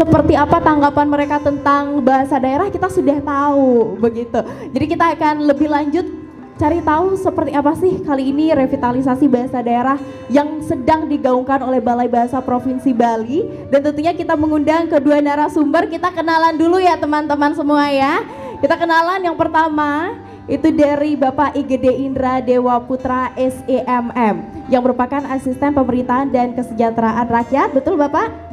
seperti apa tanggapan mereka tentang bahasa daerah kita sudah tahu begitu. Jadi kita akan lebih lanjut cari tahu seperti apa sih kali ini revitalisasi bahasa daerah yang sedang digaungkan oleh Balai Bahasa Provinsi Bali. Dan tentunya kita mengundang kedua narasumber. Kita kenalan dulu ya teman-teman semua ya. Kita kenalan yang pertama itu dari Bapak IGD Indra Dewa Putra SEMM yang merupakan asisten pemerintahan dan kesejahteraan rakyat, betul Bapak?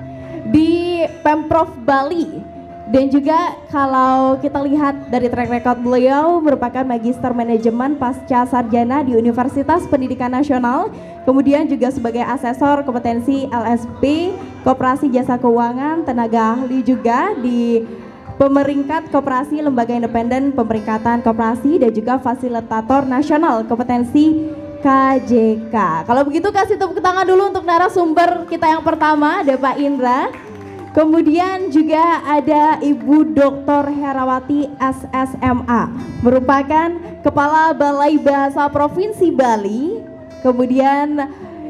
Di Pemprov Bali. Dan juga kalau kita lihat dari track record beliau merupakan Magister Manajemen Pasca Sarjana di Universitas Pendidikan Nasional, kemudian juga sebagai asesor kompetensi LSP, Koperasi Jasa Keuangan, tenaga ahli juga di Pemeringkat Koperasi Lembaga Independen Pemeringkatan Koperasi dan juga Fasilitator Nasional Kompetensi KJK. Kalau begitu kasih tepuk tangan dulu untuk narasumber kita yang pertama, ada Pak Indra. Kemudian juga ada Ibu Dr. Herawati SSMA, merupakan Kepala Balai Bahasa Provinsi Bali. Kemudian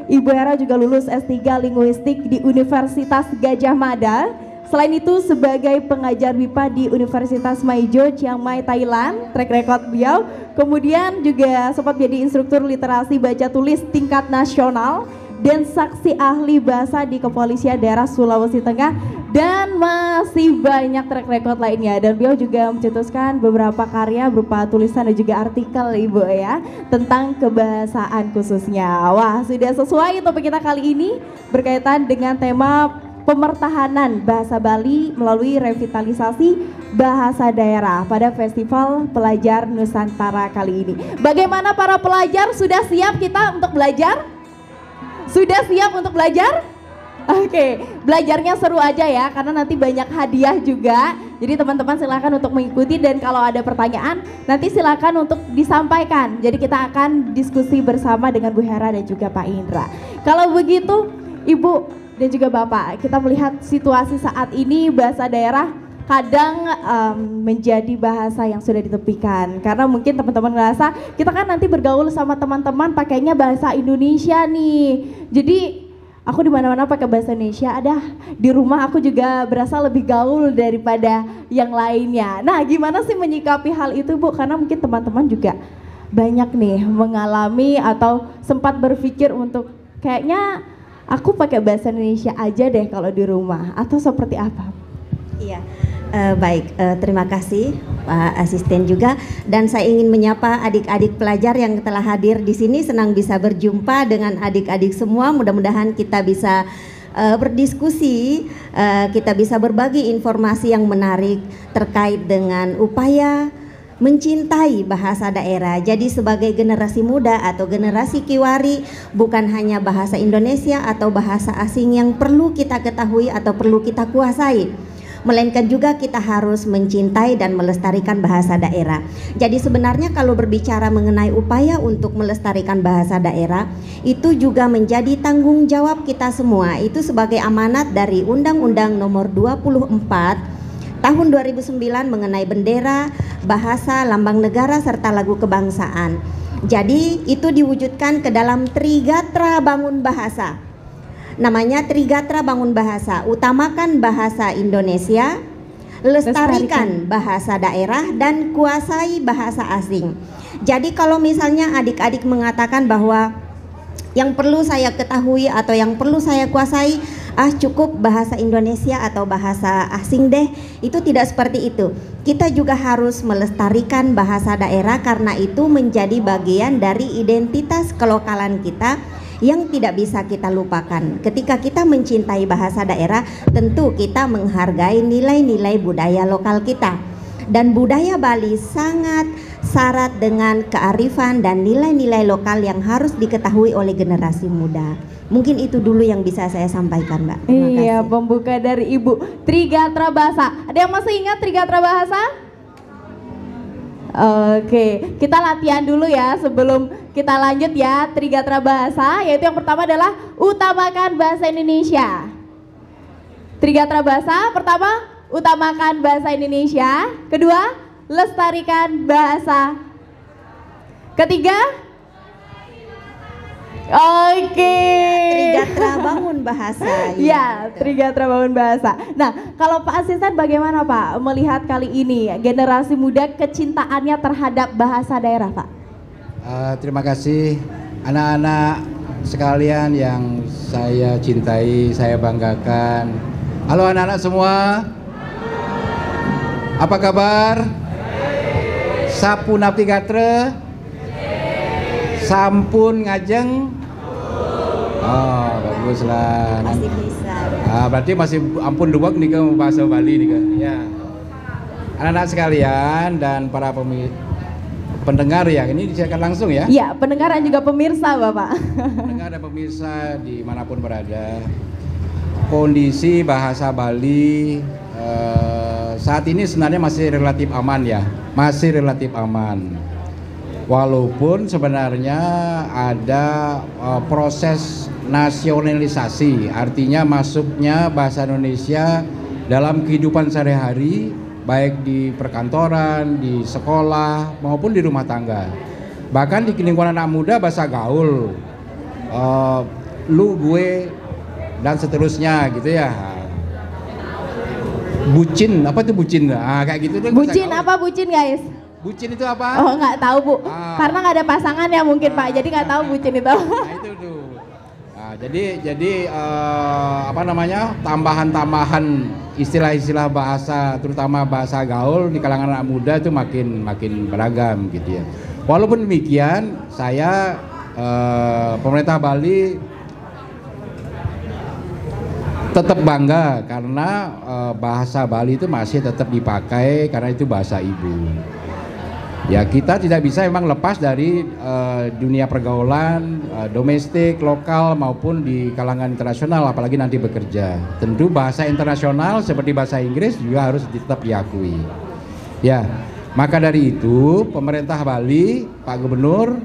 Ibu Hera juga lulus S3 Linguistik di Universitas Gadjah Mada. Selain itu sebagai pengajar MIPA di Universitas Maijo, Chiang Mai, Thailand, track record beliau. Kemudian juga sempat menjadi instruktur literasi baca tulis tingkat nasional dan saksi ahli bahasa di Kepolisian Daerah Sulawesi Tengah, dan masih banyak track record lainnya. Dan beliau juga mencetuskan beberapa karya berupa tulisan dan juga artikel Ibu ya tentang kebahasaan khususnya. Wah, sudah sesuai topik kita kali ini berkaitan dengan tema pemertahanan bahasa Bali melalui revitalisasi bahasa daerah pada Festival Pelajar Nusantara kali ini. Bagaimana para pelajar, sudah siap kita untuk belajar? Sudah siap untuk belajar? Oke, belajarnya seru aja ya karena nanti banyak hadiah juga. Jadi teman-teman silakan untuk mengikuti, dan kalau ada pertanyaan nanti silakan untuk disampaikan. Jadi kita akan diskusi bersama dengan Bu Hera dan juga Pak Indra. Kalau begitu Ibu dan juga Bapak, kita melihat situasi saat ini bahasa daerah kadang menjadi bahasa yang sudah ditepikan karena mungkin teman-teman ngerasa kita kan nanti bergaul sama teman-teman pakainya bahasa Indonesia nih. Jadi aku di mana-mana pakai bahasa Indonesia, ada di rumah aku juga berasa lebih gaul daripada yang lainnya. Nah, gimana sih menyikapi hal itu Bu? Karena mungkin teman-teman juga banyak nih mengalami atau sempat berpikir untuk kayaknya aku pakai bahasa Indonesia aja deh kalau di rumah, atau seperti apa? Iya. Baik, terima kasih Pak Asisten juga, dan saya ingin menyapa adik-adik pelajar yang telah hadir di sini. Senang bisa berjumpa dengan adik-adik semua. Mudah-mudahan kita bisa berdiskusi, kita bisa berbagi informasi yang menarik terkait dengan upaya mencintai bahasa daerah. Jadi sebagai generasi muda atau generasi Kiwari, bukan hanya bahasa Indonesia atau bahasa asing yang perlu kita ketahui atau perlu kita kuasai, melainkan juga kita harus mencintai dan melestarikan bahasa daerah. Jadi sebenarnya kalau berbicara mengenai upaya untuk melestarikan bahasa daerah, itu juga menjadi tanggung jawab kita semua. Itu sebagai amanat dari Undang-Undang Nomor 24 Tahun 2009 mengenai bendera, bahasa, lambang negara, serta lagu kebangsaan. Jadi itu diwujudkan ke dalam Trigatra Bangun Bahasa. Namanya Trigatra Bangun Bahasa, utamakan bahasa Indonesia, lestarikan bahasa daerah, dan kuasai bahasa asing. Jadi kalau misalnya adik-adik mengatakan bahwa yang perlu saya ketahui atau yang perlu saya kuasai, cukup bahasa Indonesia atau bahasa asing deh, itu tidak seperti itu. Kita juga harus melestarikan bahasa daerah karena itu menjadi bagian dari identitas kelokalan kita yang tidak bisa kita lupakan. Ketika kita mencintai bahasa daerah, tentu kita menghargai nilai-nilai budaya lokal kita. Dan budaya Bali sangat syarat dengan kearifan dan nilai-nilai lokal yang harus diketahui oleh generasi muda. Mungkin itu dulu yang bisa saya sampaikan, Mbak. Iya, pembuka dari Ibu. Trigatra Bahasa. Ada yang masih ingat Trigatra Bahasa? Oke, kita latihan dulu ya sebelum kita lanjut ya. Trigatra Bahasa, yaitu yang pertama adalah utamakan bahasa Indonesia. Trigatra Bahasa, pertama utamakan bahasa Indonesia. Kedua, lestarikan bahasa. Ketiga, Oke. Trigatra bangun bahasa. Ya, Trigatra bangun bahasa. Nah, kalau Pak Asisten bagaimana Pak melihat kali ini generasi muda kecintaannya terhadap bahasa daerah Pak? Terima kasih anak-anak sekalian yang saya cintai, saya banggakan. Halo anak-anak semua. Apa kabar? Sapu napi gatre? Sampun ngajeng? Oh, baguslah. Masih bisa. Berarti masih ampun duwak nih ke bahasa Bali nih kan. Ya. Anak-anak sekalian dan para pendengar ya, ini disiarkan langsung ya? Iya, pendengar dan juga pemirsa Bapak. Pendengar dan pemirsa dimanapun berada, kondisi bahasa Bali saat ini sebenarnya masih relatif aman ya, masih relatif aman. Walaupun sebenarnya ada proses nasionalisasi, artinya masuknya bahasa Indonesia dalam kehidupan sehari-hari, baik di perkantoran, di sekolah, maupun di rumah tangga. Bahkan di lingkungan anak muda bahasa gaul, lu, gue, dan seterusnya gitu ya. Bucin, apa tuh bucin? Kayak gitu deh. Bucin apa bucin guys? Bucin itu apa? Oh nggak tahu Bu, karena nggak ada pasangan ya mungkin Pak, jadi nggak tahu bucin itu. Nah itu tuh. Nah, jadi apa namanya, tambahan-tambahan istilah-istilah bahasa, terutama bahasa gaul di kalangan anak muda itu makin beragam gitu ya. Walaupun demikian, saya pemerintah Bali tetap bangga karena bahasa Bali itu masih tetap dipakai karena itu bahasa ibu. Ya, kita tidak bisa memang lepas dari dunia pergaulan domestik, lokal maupun di kalangan internasional, apalagi nanti bekerja. Tentu bahasa internasional seperti bahasa Inggris juga harus tetap diakui. Ya, maka dari itu pemerintah Bali, Pak Gubernur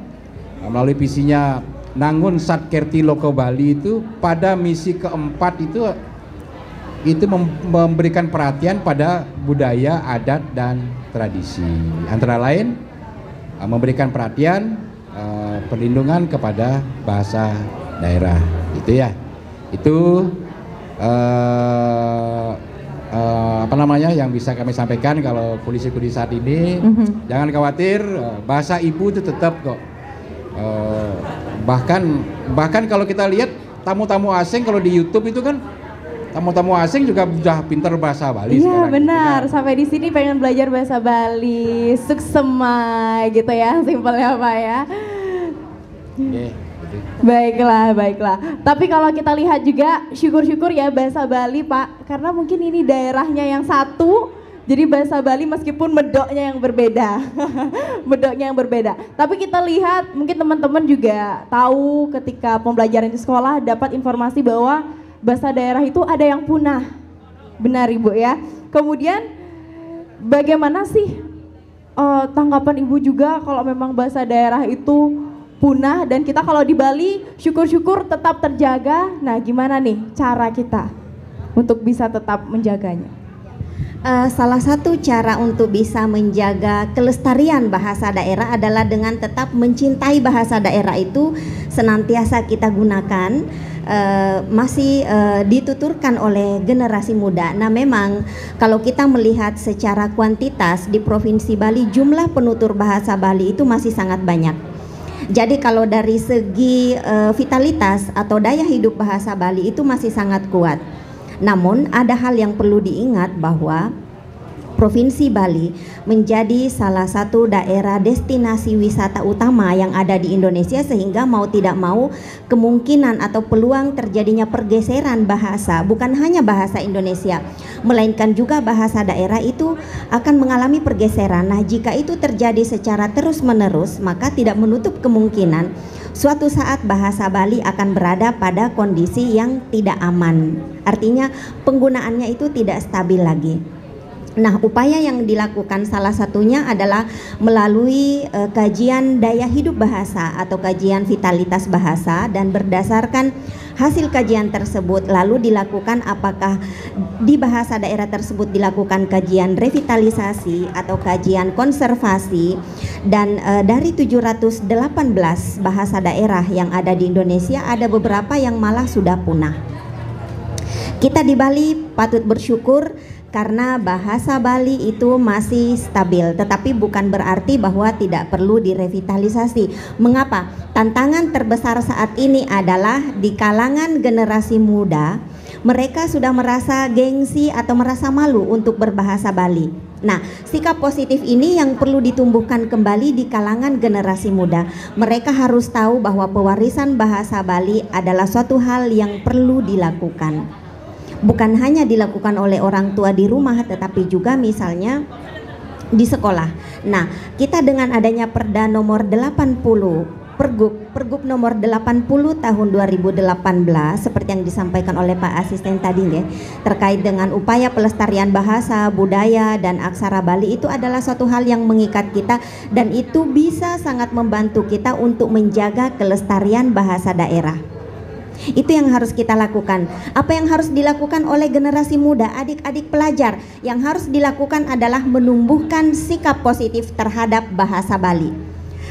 melalui visinya Nangun Satkerti Loko Bali itu pada misi keempat itu memberikan perhatian pada budaya, adat dan tradisi. Antara lain memberikan perhatian perlindungan kepada bahasa daerah. Itu ya. Itu apa namanya yang bisa kami sampaikan. Kalau kondisi saat ini jangan khawatir, bahasa ibu itu tetap kok. Bahkan kalau kita lihat tamu-tamu asing kalau di YouTube itu kan tamu-tamu asing juga sudah pintar bahasa Bali. Iya benar, gitu, sampai di sini pengen belajar bahasa Bali, suksema gitu ya, simpelnya Pak ya. Gitu. Baiklah. Tapi kalau kita lihat juga syukur-syukur ya bahasa Bali Pak, karena mungkin ini daerahnya yang satu, jadi bahasa Bali meskipun medoknya yang berbeda, medoknya yang berbeda. Tapi kita lihat mungkin teman-teman juga tahu ketika pembelajaran di sekolah dapat informasi bahwa bahasa daerah itu ada yang punah, benar Ibu ya. Kemudian bagaimana sih tanggapan Ibu juga kalau memang bahasa daerah itu punah dan kita kalau di Bali syukur-syukur tetap terjaga. Nah gimana nih cara kita untuk bisa tetap menjaganya? Salah satu cara untuk bisa menjaga kelestarian bahasa daerah adalah dengan tetap mencintai bahasa daerah itu senantiasa kita gunakan, masih dituturkan oleh generasi muda. Nah memang kalau kita melihat secara kuantitas di Provinsi Bali jumlah penutur bahasa Bali itu masih sangat banyak. Jadi kalau dari segi vitalitas atau daya hidup bahasa Bali itu masih sangat kuat. Namun ada hal yang perlu diingat bahwa Provinsi Bali menjadi salah satu daerah destinasi wisata utama yang ada di Indonesia, sehingga mau tidak mau kemungkinan atau peluang terjadinya pergeseran bahasa, bukan hanya bahasa Indonesia melainkan juga bahasa daerah itu akan mengalami pergeseran. Nah jika itu terjadi secara terus menerus, maka tidak menutup kemungkinan suatu saat bahasa Bali akan berada pada kondisi yang tidak aman. Artinya penggunaannya itu tidak stabil lagi. Nah, upaya yang dilakukan salah satunya adalah melalui kajian daya hidup bahasa atau kajian vitalitas bahasa, dan berdasarkan hasil kajian tersebut lalu dilakukan apakah di bahasa daerah tersebut dilakukan kajian revitalisasi atau kajian konservasi, dan dari 718 bahasa daerah yang ada di Indonesia ada beberapa yang malah sudah punah. Kita di Bali patut bersyukur karena bahasa Bali itu masih stabil, tetapi bukan berarti bahwa tidak perlu direvitalisasi. Mengapa? Tantangan terbesar saat ini adalah di kalangan generasi muda, mereka sudah merasa gengsi atau merasa malu untuk berbahasa Bali. Nah, sikap positif ini yang perlu ditumbuhkan kembali di kalangan generasi muda. Mereka harus tahu bahwa pewarisan bahasa Bali adalah suatu hal yang perlu dilakukan. Bukan hanya dilakukan oleh orang tua di rumah, tetapi juga misalnya di sekolah. Nah, kita dengan adanya Perda nomor 80, Pergub nomor 80 tahun 2018 seperti yang disampaikan oleh Pak Asisten tadi ya, terkait dengan upaya pelestarian bahasa, budaya, dan aksara Bali, itu adalah suatu hal yang mengikat kita, dan itu bisa sangat membantu kita untuk menjaga kelestarian bahasa daerah. Itu yang harus kita lakukan. Apa yang harus dilakukan oleh generasi muda, adik-adik pelajar? Yang harus dilakukan adalah menumbuhkan sikap positif terhadap bahasa Bali.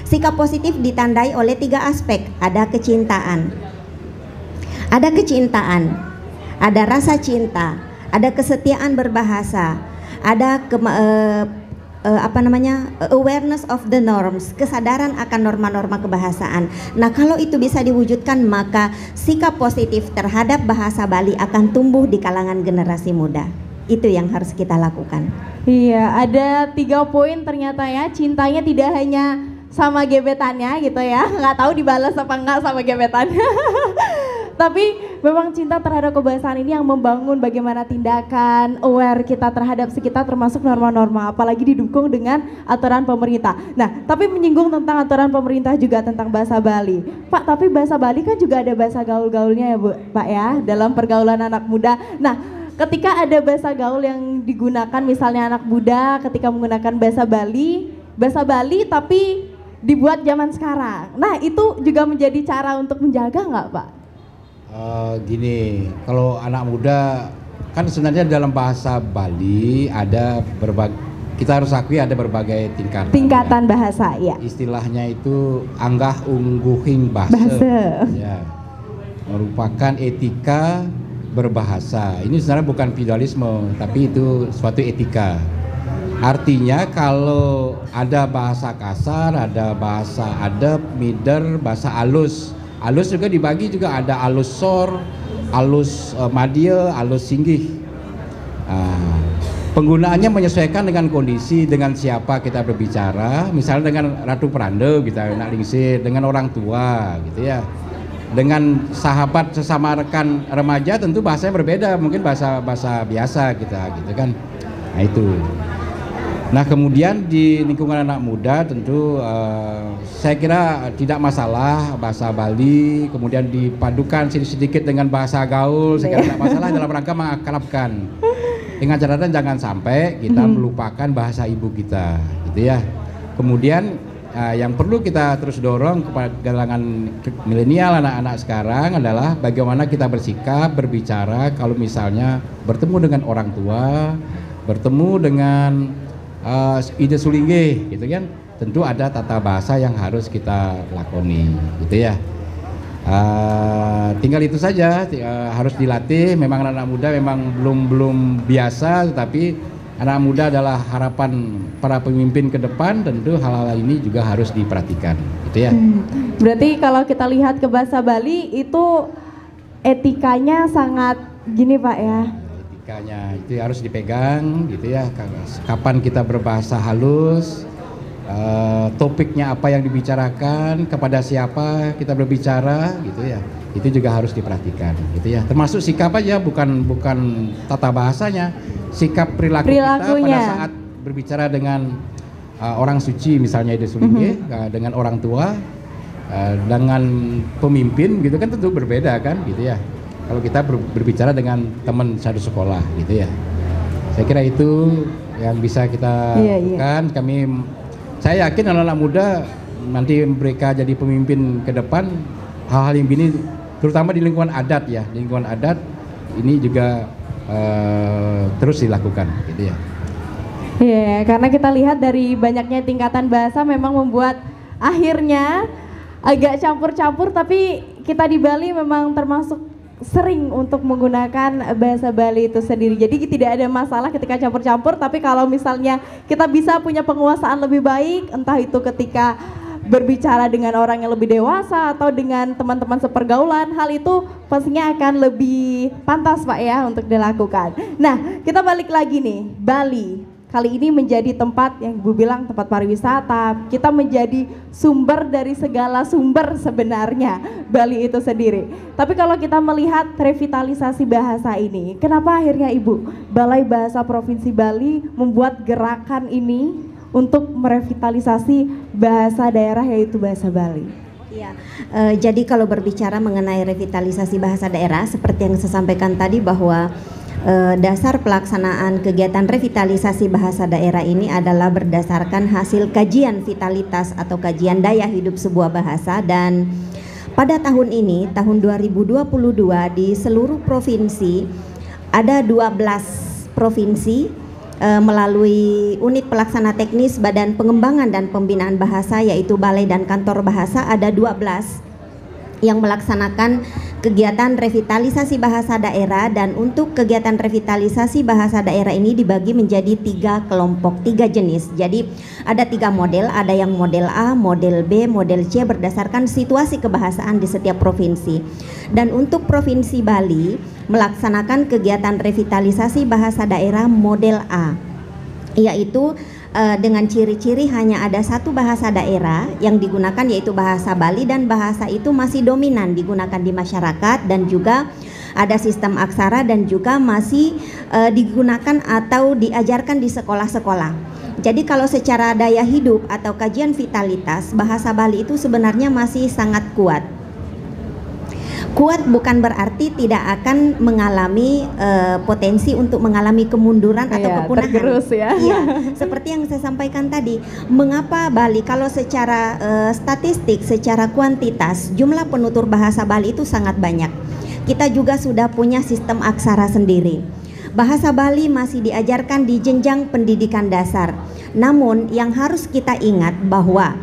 Sikap positif ditandai oleh 3 aspek. Ada kecintaan, ada rasa cinta, ada kesetiaan berbahasa, ada awareness of the norms, kesadaran akan norma-norma kebahasaan. Nah, kalau itu bisa diwujudkan, maka sikap positif terhadap bahasa Bali akan tumbuh di kalangan generasi muda. Itu yang harus kita lakukan. Iya, ada 3 poin ternyata ya. Cintanya tidak hanya sama gebetannya gitu ya, nggak tahu dibalas apa enggak sama gebetannya. Tapi memang cinta terhadap kebahasaan ini yang membangun bagaimana tindakan, aware kita terhadap sekitar, termasuk norma-norma, apalagi didukung dengan aturan pemerintah. Nah, tapi menyinggung tentang aturan pemerintah juga tentang bahasa Bali. Pak, tapi bahasa Bali kan juga ada bahasa gaul-gaulnya ya Bu, Pak ya, dalam pergaulan anak muda. Nah, ketika ada bahasa gaul yang digunakan, misalnya anak muda ketika menggunakan bahasa Bali tapi dibuat zaman sekarang. Nah, itu juga menjadi cara untuk menjaga nggak Pak? Gini, kalau anak muda kan sebenarnya dalam bahasa Bali ada kita harus akui ada berbagai tingkatan ya. Bahasa ya. Istilahnya itu anggah ungguhing bahasa. Ya, merupakan etika berbahasa. Ini sebenarnya bukan feudalisme, tapi itu suatu etika. Artinya kalau ada bahasa kasar, ada bahasa adab, mider, bahasa alus. Alus juga dibagi, juga ada alus sor, alus madya, alus singgih. Penggunaannya menyesuaikan dengan kondisi, dengan siapa kita berbicara. Misalnya dengan Ratu Prande kita nak lingsir, dengan orang tua gitu ya. Dengan sahabat sesama rekan remaja tentu bahasanya berbeda, mungkin bahasa biasa kita gitu kan. Nah itu. Nah, kemudian di lingkungan anak muda tentu saya kira tidak masalah bahasa Bali kemudian dipadukan sedikit dengan bahasa gaul, saya kira tidak masalah dalam rangka mengakrabkan. Dengan catatan jangan sampai kita melupakan bahasa ibu kita, gitu ya. Kemudian yang perlu kita terus dorong kepada kalangan milenial, anak-anak sekarang adalah bagaimana kita bersikap, berbicara kalau misalnya bertemu dengan orang tua, bertemu dengan ide sulingge gitu kan, tentu ada tata bahasa yang harus kita lakoni gitu ya. Tinggal itu saja, harus dilatih. Memang anak muda memang belum biasa, tetapi anak muda adalah harapan para pemimpin ke depan, tentu hal-hal ini juga harus diperhatikan gitu ya. Berarti kalau kita lihat ke bahasa Bali itu etikanya sangat gini Pak ya. Itu harus dipegang gitu ya. Kapan kita berbahasa halus, topiknya apa yang dibicarakan, kepada siapa kita berbicara gitu ya. Itu juga harus diperhatikan gitu ya. Termasuk sikap aja, bukan tata bahasanya, sikap perilaku kita pada saat berbicara dengan orang suci misalnya ide sulingge, dengan orang tua, dengan pemimpin gitu kan tentu berbeda kan gitu ya. Kalau kita berbicara dengan teman satu sekolah gitu ya. Saya kira itu yang bisa kita lakukan. Saya yakin anak-anak muda nanti mereka jadi pemimpin ke depan, hal-hal yang begini terutama di lingkungan adat ya, di lingkungan adat ini juga terus dilakukan gitu ya. Iya, karena kita lihat dari banyaknya tingkatan bahasa memang membuat akhirnya agak campur-campur, tapi kita di Bali memang termasuk sering untuk menggunakan bahasa Bali itu sendiri. Jadi tidak ada masalah ketika campur-campur, tapi kalau misalnya kita bisa punya penguasaan lebih baik, entah itu ketika berbicara dengan orang yang lebih dewasa atau dengan teman-teman sepergaulan, hal itu pastinya akan lebih pantas Pak ya untuk dilakukan. Nah, kita balik lagi nih, Bali kali ini menjadi tempat yang Ibu bilang tempat pariwisata, kita menjadi sumber dari segala sumber sebenarnya Bali itu sendiri. Tapi kalau kita melihat revitalisasi bahasa ini, kenapa akhirnya Ibu Balai Bahasa Provinsi Bali membuat gerakan ini untuk merevitalisasi bahasa daerah yaitu bahasa Bali? Ya, jadi kalau berbicara mengenai revitalisasi bahasa daerah, seperti yang saya sampaikan tadi bahwa dasar pelaksanaan kegiatan revitalisasi bahasa daerah ini adalah berdasarkan hasil kajian vitalitas atau kajian daya hidup sebuah bahasa, dan pada tahun ini, tahun 2022 di seluruh provinsi ada 12 provinsi melalui unit pelaksana teknis Badan Pengembangan dan Pembinaan Bahasa yaitu Balai dan Kantor Bahasa, ada 12 yang melaksanakan kegiatan revitalisasi bahasa daerah, dan untuk kegiatan revitalisasi bahasa daerah ini dibagi menjadi 3 kelompok, 3 jenis. Jadi ada 3 model, ada yang model A, model B, model C berdasarkan situasi kebahasaan di setiap provinsi. Dan untuk Provinsi Bali melaksanakan kegiatan revitalisasi bahasa daerah model A, yaitu dengan ciri-ciri hanya ada 1 bahasa daerah yang digunakan yaitu bahasa Bali, dan bahasa itu masih dominan digunakan di masyarakat, dan juga ada sistem aksara dan juga masih digunakan atau diajarkan di sekolah-sekolah. Jadi kalau secara daya hidup atau kajian vitalitas, bahasa Bali itu sebenarnya masih sangat kuat. Kuat bukan berarti tidak akan mengalami potensi untuk mengalami kemunduran atau kepunahan. Tergerus ya. Iya, seperti yang saya sampaikan tadi. Mengapa Bali? Kalau secara statistik, secara kuantitas, jumlah penutur bahasa Bali itu sangat banyak. Kita juga sudah punya sistem aksara sendiri. Bahasa Bali masih diajarkan di jenjang pendidikan dasar. Namun yang harus kita ingat bahwa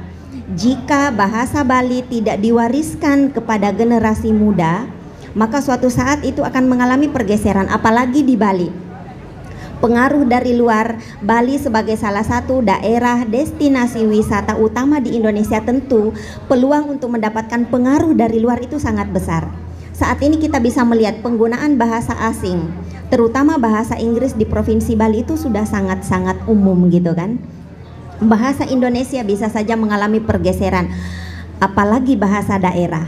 jika bahasa Bali tidak diwariskan kepada generasi muda, maka suatu saat itu akan mengalami pergeseran, apalagi di Bali. Pengaruh dari luar, Bali sebagai salah satu daerah destinasi wisata utama di Indonesia, tentu peluang untuk mendapatkan pengaruh dari luar itu sangat besar. Saat ini kita bisa melihat penggunaan bahasa asing, terutama bahasa Inggris di Provinsi Bali itu sudah sangat-sangat umum gitu kan. Bahasa Indonesia bisa saja mengalami pergeseran, apalagi bahasa daerah.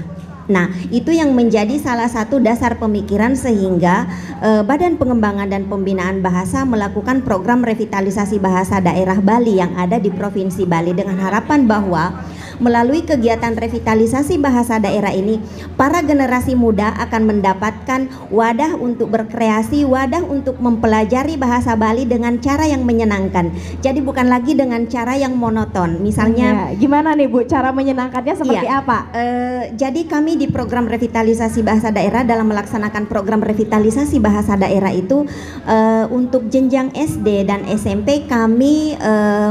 Nah, itu yang menjadi salah satu dasar pemikiran sehingga Badan Pengembangan dan Pembinaan Bahasa melakukan program revitalisasi bahasa daerah Bali yang ada di Provinsi Bali, dengan harapan bahwa melalui kegiatan revitalisasi bahasa daerah ini, para generasi muda akan mendapatkan wadah untuk berkreasi, wadah untuk mempelajari bahasa Bali dengan cara yang menyenangkan. Jadi bukan lagi dengan cara yang monoton. Misalnya, gimana nih Bu, cara menyenangkannya seperti apa? Jadi kami di program revitalisasi bahasa daerah, dalam melaksanakan program revitalisasi bahasa daerah itu untuk jenjang SD dan SMP kami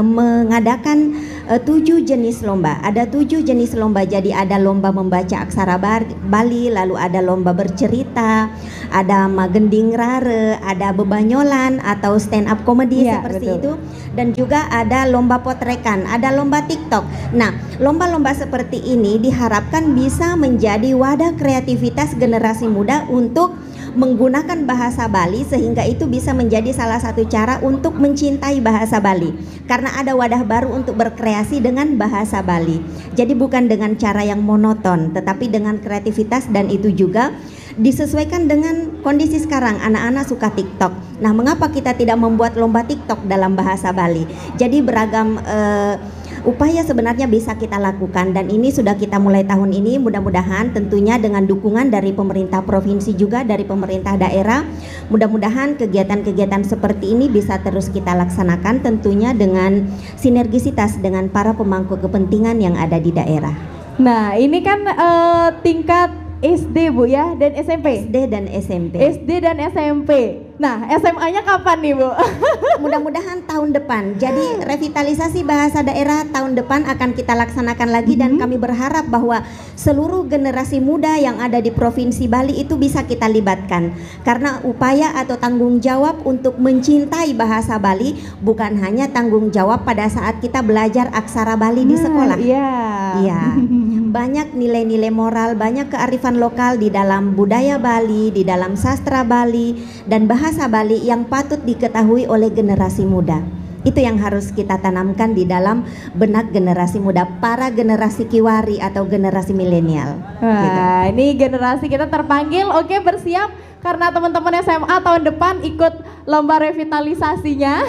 mengadakan 7 jenis lomba. Ada 7 jenis lomba. Jadi ada lomba membaca aksara Bali, lalu ada lomba bercerita, ada magending rare, ada bebanyolan atau stand up comedy seperti itu, dan juga ada lomba potrekan, ada lomba TikTok. Nah, lomba-lomba seperti ini diharapkan bisa menjadi wadah kreativitas generasi muda untuk menggunakan bahasa Bali, sehingga itu bisa menjadi salah satu cara untuk mencintai bahasa Bali, karena ada wadah baru untuk berkreasi dengan bahasa Bali. Jadi bukan dengan cara yang monoton, tetapi dengan kreativitas, dan itu juga disesuaikan dengan kondisi sekarang. Anak-anak suka TikTok. Nah, mengapa kita tidak membuat lomba TikTok dalam bahasa Bali? Jadi beragam upaya sebenarnya bisa kita lakukan, dan ini sudah kita mulai tahun ini. Mudah-mudahan tentunya dengan dukungan dari pemerintah provinsi juga dari pemerintah daerah, mudah-mudahan kegiatan-kegiatan seperti ini bisa terus kita laksanakan, tentunya dengan sinergisitas dengan para pemangku kepentingan yang ada di daerah. Nah, ini kan tingkat SD Bu ya, dan SMP? SD dan SMP. SD dan SMP. Nah, SMA-nya kapan nih Bu? Mudah-mudahan tahun depan. Jadi revitalisasi bahasa daerah tahun depan akan kita laksanakan lagi, dan kami berharap bahwa seluruh generasi muda yang ada di Provinsi Bali itu bisa kita libatkan. Karena upaya atau tanggung jawab untuk mencintai bahasa Bali bukan hanya tanggung jawab pada saat kita belajar aksara Bali di sekolah. Iya. Iya. Banyak nilai-nilai moral, banyak kearifan lokal di dalam budaya Bali, di dalam sastra Bali dan bahasa Bali yang patut diketahui oleh generasi muda. Itu yang harus kita tanamkan di dalam benak generasi muda, para generasi kiwari atau generasi milenial. Wah, ini generasi kita terpanggil. Oke, bersiap karena teman-teman SMA tahun depan ikut lomba revitalisasinya.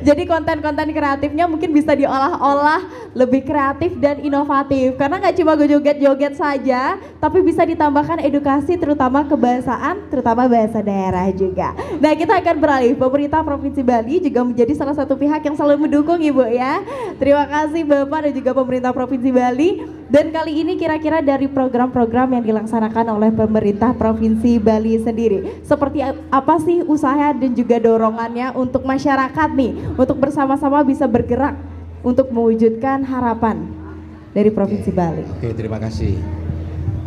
Jadi konten-konten kreatifnya mungkin bisa diolah-olah lebih kreatif dan inovatif, karena nggak cuma joget-joget saja, tapi bisa ditambahkan edukasi terutama kebahasaan, terutama bahasa daerah juga. Nah, kita akan beralih. Pemerintah Provinsi Bali juga menjadi salah satu pihak yang selalu mendukung Ibu ya. Terima kasih Bapak dan juga pemerintah Provinsi Bali. Dan kali ini kira-kira dari program-program yang dilaksanakan oleh pemerintah Provinsi Bali sendiri, seperti apa sih usaha dan juga dorongannya untuk masyarakat nih, untuk bersama-sama bisa bergerak untuk mewujudkan harapan dari Provinsi Bali. Oke, terima kasih.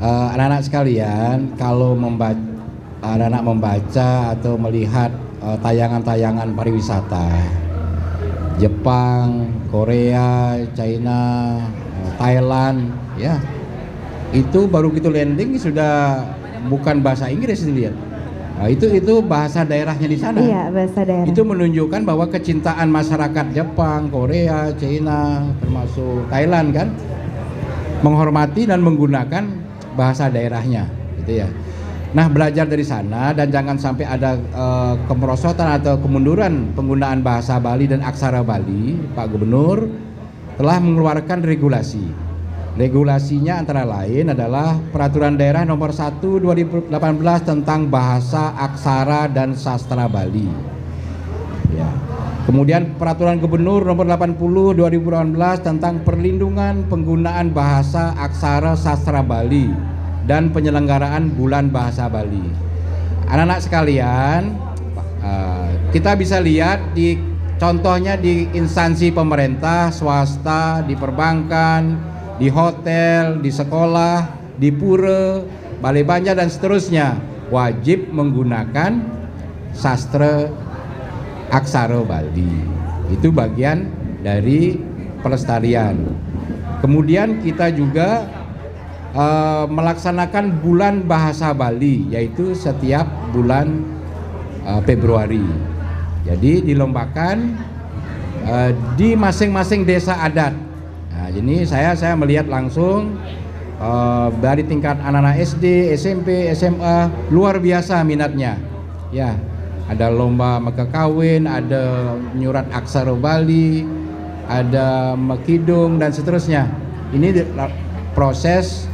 Anak-anak sekalian, kalau anak-anak membaca atau melihat tayangan-tayangan pariwisata Jepang, Korea, China, Thailand, ya, itu baru gitu landing sudah bukan bahasa Inggris dilihat. Nah, itu bahasa daerahnya di sana. Iya, bahasa daerah. Itu menunjukkan bahwa kecintaan masyarakat Jepang, Korea, China, termasuk Thailand kan, menghormati dan menggunakan bahasa daerahnya, gitu ya. Nah, belajar dari sana dan jangan sampai ada kemerosotan atau kemunduran penggunaan bahasa Bali dan aksara Bali. Pak Gubernur telah mengeluarkan regulasi. Regulasinya antara lain adalah Peraturan Daerah Nomor 1 2018 tentang Bahasa, Aksara dan Sastra Bali. Ya. Kemudian Peraturan Gubernur Nomor 80 2018 tentang Perlindungan Penggunaan Bahasa, Aksara, Sastra Bali dan penyelenggaraan Bulan Bahasa Bali. Anak-anak sekalian, kita bisa lihat contohnya di instansi pemerintah, swasta, di perbankan, di hotel, di sekolah, di pura, balai banjar dan seterusnya wajib menggunakan sastra aksara Bali. Itu bagian dari pelestarian. Kemudian kita juga melaksanakan bulan bahasa Bali, yaitu setiap bulan Februari. Jadi dilombakan di masing-masing desa adat. Nah, ini saya melihat langsung dari tingkat anak-anak SD, SMP, SMA luar biasa minatnya. Ya, ada lomba mekah kawin, ada nyurat aksara Bali, ada mekidung dan seterusnya. Ini proses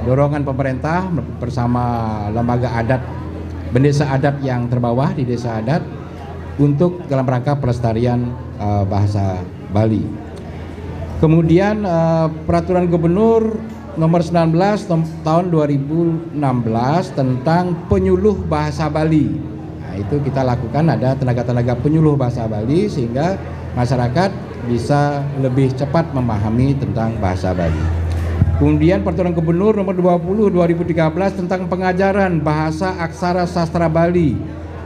dorongan pemerintah bersama lembaga adat, bendesa adat yang terbawah di desa adat untuk dalam rangka pelestarian bahasa Bali. Kemudian Peraturan Gubernur Nomor 19 tahun 2016 tentang penyuluh bahasa Bali. Nah, itu kita lakukan, ada tenaga-tenaga penyuluh bahasa Bali sehingga masyarakat bisa lebih cepat memahami tentang bahasa Bali. Kemudian Peraturan Gubernur Nomor 20 2013 tentang pengajaran bahasa aksara sastra Bali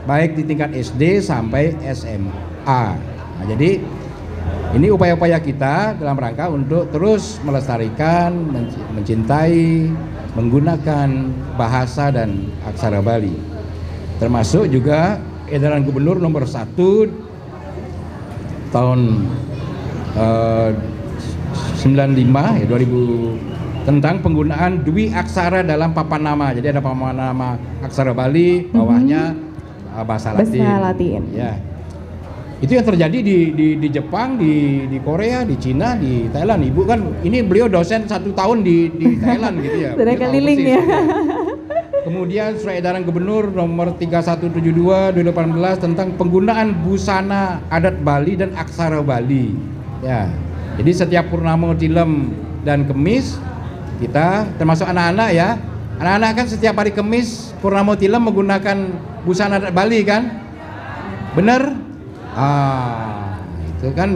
baik di tingkat SD sampai SMA. Nah, jadi ini upaya-upaya kita dalam rangka untuk terus melestarikan, mencintai, menggunakan bahasa dan aksara Bali. Termasuk juga edaran Gubernur Nomor 1 tahun 95 ya 2000 tentang penggunaan dwi aksara dalam papan nama. Jadi ada papan nama aksara Bali, bawahnya bahasa Latin. Bahasa Latin. Ya. Itu yang terjadi di Jepang, di Korea, di Cina, di Thailand. Ibu kan ini beliau dosen 1 tahun di Thailand gitu ya. Sudah keliling ya. Kemudian surat edaran gubernur nomor 3172 2018 tentang penggunaan busana adat Bali dan aksara Bali. Ya. Jadi setiap purnama tilem dan kemis kita termasuk anak-anak ya. Anak-anak kan setiap hari kemis purnama tilem menggunakan busana adat Bali kan? Bener?